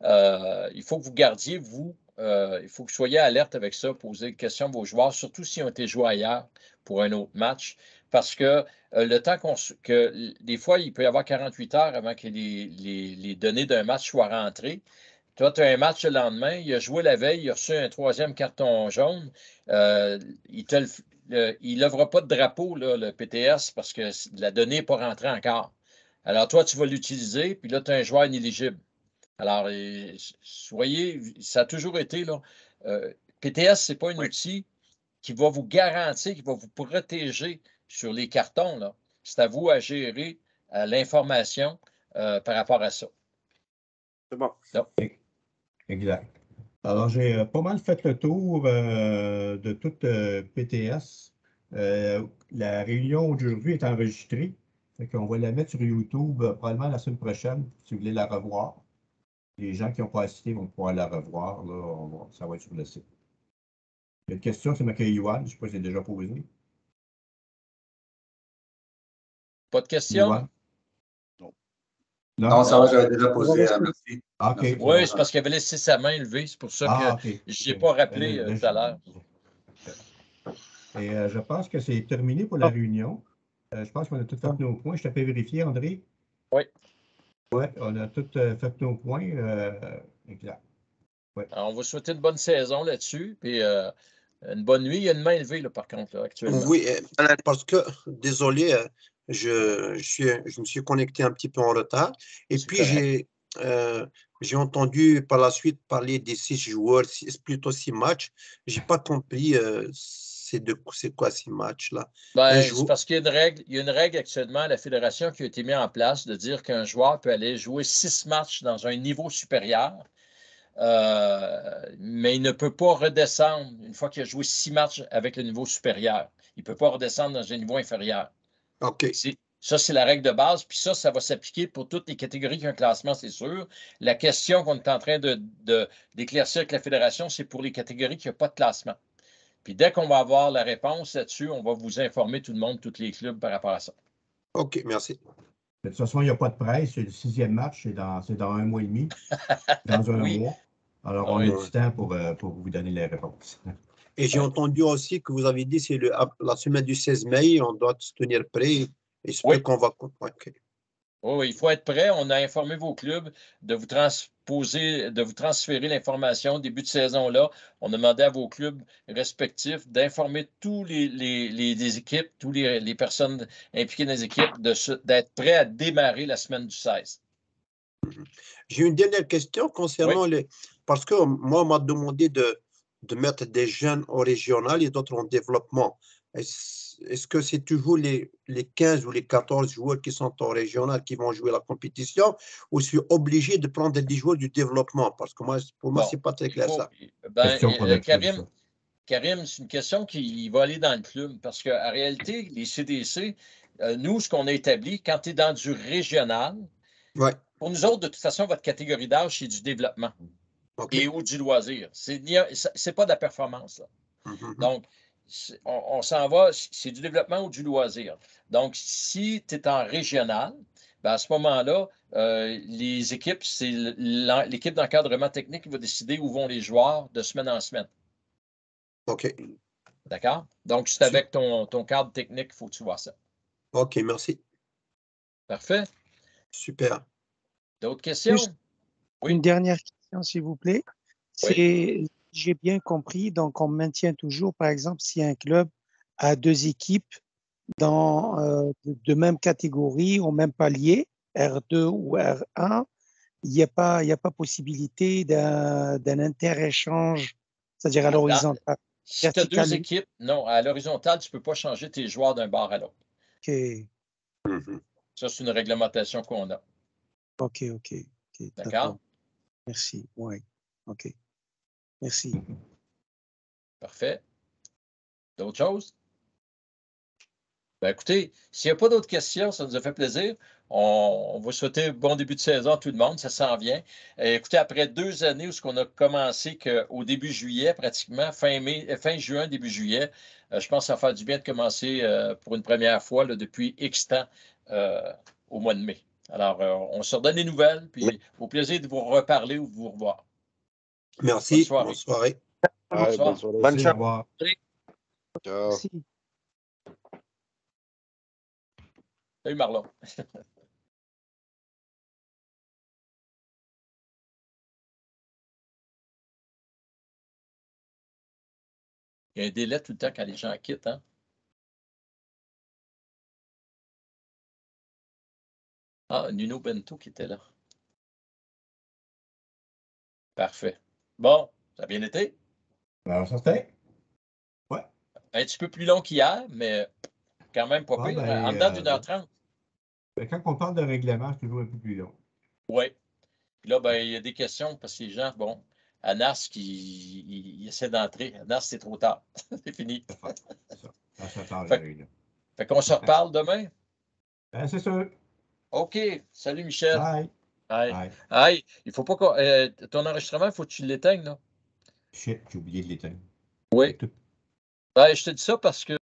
Il faut que vous gardiez, vous, il faut que vous soyez alerte avec ça, poser des questions à vos joueurs, surtout s'ils ont été joués ailleurs pour un autre match, parce que le temps que des fois, il peut y avoir 48 heures avant que les données d'un match soient rentrées. Toi, tu as un match le lendemain, il a joué la veille, il a reçu un 3e carton jaune. Il ne lèvera pas de drapeau, là, le PTS, parce que la donnée n'est pas rentrée encore. Alors, toi, tu vas l'utiliser, puis là, tu as un joueur inéligible. Alors, ça a toujours été, là, PTS, ce n'est pas un outil qui va vous garantir, qui va vous protéger sur les cartons, là. C'est à vous à gérer l'information par rapport à ça. C'est bon. Non. Exact. Alors, j'ai pas mal fait le tour de tout PTS. La réunion aujourd'hui est enregistrée. Fait qu'on va la mettre sur YouTube probablement la semaine prochaine, si vous voulez la revoir. Les gens qui n'ont pas assisté vont pouvoir la revoir. Là, ça va être sur le site. Il y a une question, c'est marqué Yoann. Je ne sais pas si c'est déjà posé. Pas de question? Non, ça va, j'avais déjà posé. Merci. Okay. Oui, c'est parce qu'il avait laissé sa main levée. C'est pour ça que je n'ai pas rappelé tout à l'heure. Et je pense que c'est terminé pour la réunion. Je pense qu'on a tout fait nos points. Je t'ai fait vérifier, André? Oui. Oui, on a tout fait nos points. Exact. Ouais. Alors, on va souhaiter une bonne saison là-dessus. Puis une bonne nuit. Il y a une main levée, là, par contre, là, actuellement. Oui, parce que, désolé, je me suis connecté un petit peu en retard. Et puis, j'ai entendu par la suite parler des 6 joueurs, plutôt 6 matchs. Je n'ai pas compris c'est quoi 6 matchs-là. C'est parce qu'il y a une règle actuellement à la Fédération qui a été mise en place de dire qu'un joueur peut aller jouer 6 matchs dans un niveau supérieur. Mais il ne peut pas redescendre une fois qu'il a joué 6 matchs avec le niveau supérieur. Il ne peut pas redescendre dans un niveau inférieur. OK. Ça, c'est la règle de base. Puis ça va s'appliquer pour toutes les catégories qui ont un classement, c'est sûr. La question qu'on est en train d'éclaircir avec la Fédération, c'est pour les catégories qui n'ont pas de classement. Puis dès qu'on va avoir la réponse là-dessus, on va vous informer tout le monde, tous les clubs par rapport à ça. OK, merci. De toute façon, il n'y a pas de presse. C'est le 6e match. C'est dans 1 mois et demi. Dans un mois. Alors, on a du temps pour vous donner les réponses. Et j'ai entendu aussi que vous avez dit que c'est la semaine du 16 mai, on doit se tenir prêt. Et c'est qu'on va. Okay. Oui, il faut être prêt. On a informé vos clubs de vous transférer l'information au début de saison-là. On a demandé à vos clubs respectifs d'informer tous les équipes, toutes les personnes impliquées dans les équipes, d'être prêts à démarrer la semaine du 16. J'ai une dernière question concernant parce que moi, on m'a demandé de mettre des jeunes au régional et d'autres en développement. Est-ce que c'est toujours les 15 ou les 14 joueurs qui sont au régional qui vont jouer la compétition ou je suis obligé de prendre des joueurs du développement? Parce que pour moi, ce n'est pas très clair ça. Karim, c'est une question qui va aller dans le club parce qu'en réalité, les CDC, nous, ce qu'on a établi, quand tu es dans du régional, pour nous autres, de toute façon, votre catégorie d'âge, c'est du développement et ou du loisir. C'est pas de la performance. Là. Donc, on s'en va, c'est du développement ou du loisir. Donc, si tu es en régional, à ce moment-là, les équipes, c'est l'équipe d'encadrement technique qui va décider où vont les joueurs de semaine en semaine. OK. D'accord? Donc, c'est avec ton cadre technique, il faut que tu vois ça. OK, merci. Parfait. Super. D'autres questions? Une dernière question, s'il vous plaît. J'ai bien compris, donc on maintient toujours, par exemple, si un club a 2 équipes de même catégorie, au même palier, R2 ou R1, il n'y a pas possibilité d'un interéchange, c'est-à-dire à l'horizontale. Si tu as 2 équipes, non, à l'horizontale, tu ne peux pas changer tes joueurs d'un bord à l'autre. OK. Ça, c'est une réglementation qu'on a. OK. D'accord? Merci. Oui. OK. Merci. Parfait. D'autres choses? Écoutez, s'il n'y a pas d'autres questions, ça nous a fait plaisir. On va souhaiter bon début de saison à tout le monde, ça s'en vient. Écoutez, après 2 années où on a commencé au début juillet, pratiquement, fin juin, début juillet, je pense que ça va faire du bien de commencer pour une première fois là, depuis X temps au mois de mai. Alors, on se redonne des nouvelles, puis au plaisir de vous reparler ou de vous revoir. Merci. Bonne soirée. Bonne soirée. Bonne soirée. Bonne chance. Au revoir. Ciao. Merci. Salut Marlon. Il y a un délai tout le temps quand les gens quittent, hein? Ah, Nuno Bento qui était là. Parfait. Bon, ça a bien été? Alors, certain. Ouais. Un petit peu plus long qu'hier, mais quand même pas pire. En dedans d'une heure 30. Quand on parle de règlement, c'est toujours un peu plus long. Oui. Puis là, il y a des questions parce que les gens, bon, Anas il essaie d'entrer. Anas, c'est trop tard. C'est fini. C'est ça. À 7 heures, Fait qu'on se reparle demain. C'est sûr. OK. Salut, Michel. Bye. Bye. Bye. Il faut pas que ton enregistrement, il faut que tu l'éteignes, là. Shit, j'ai oublié de l'éteindre. Oui. Je te dis ça parce que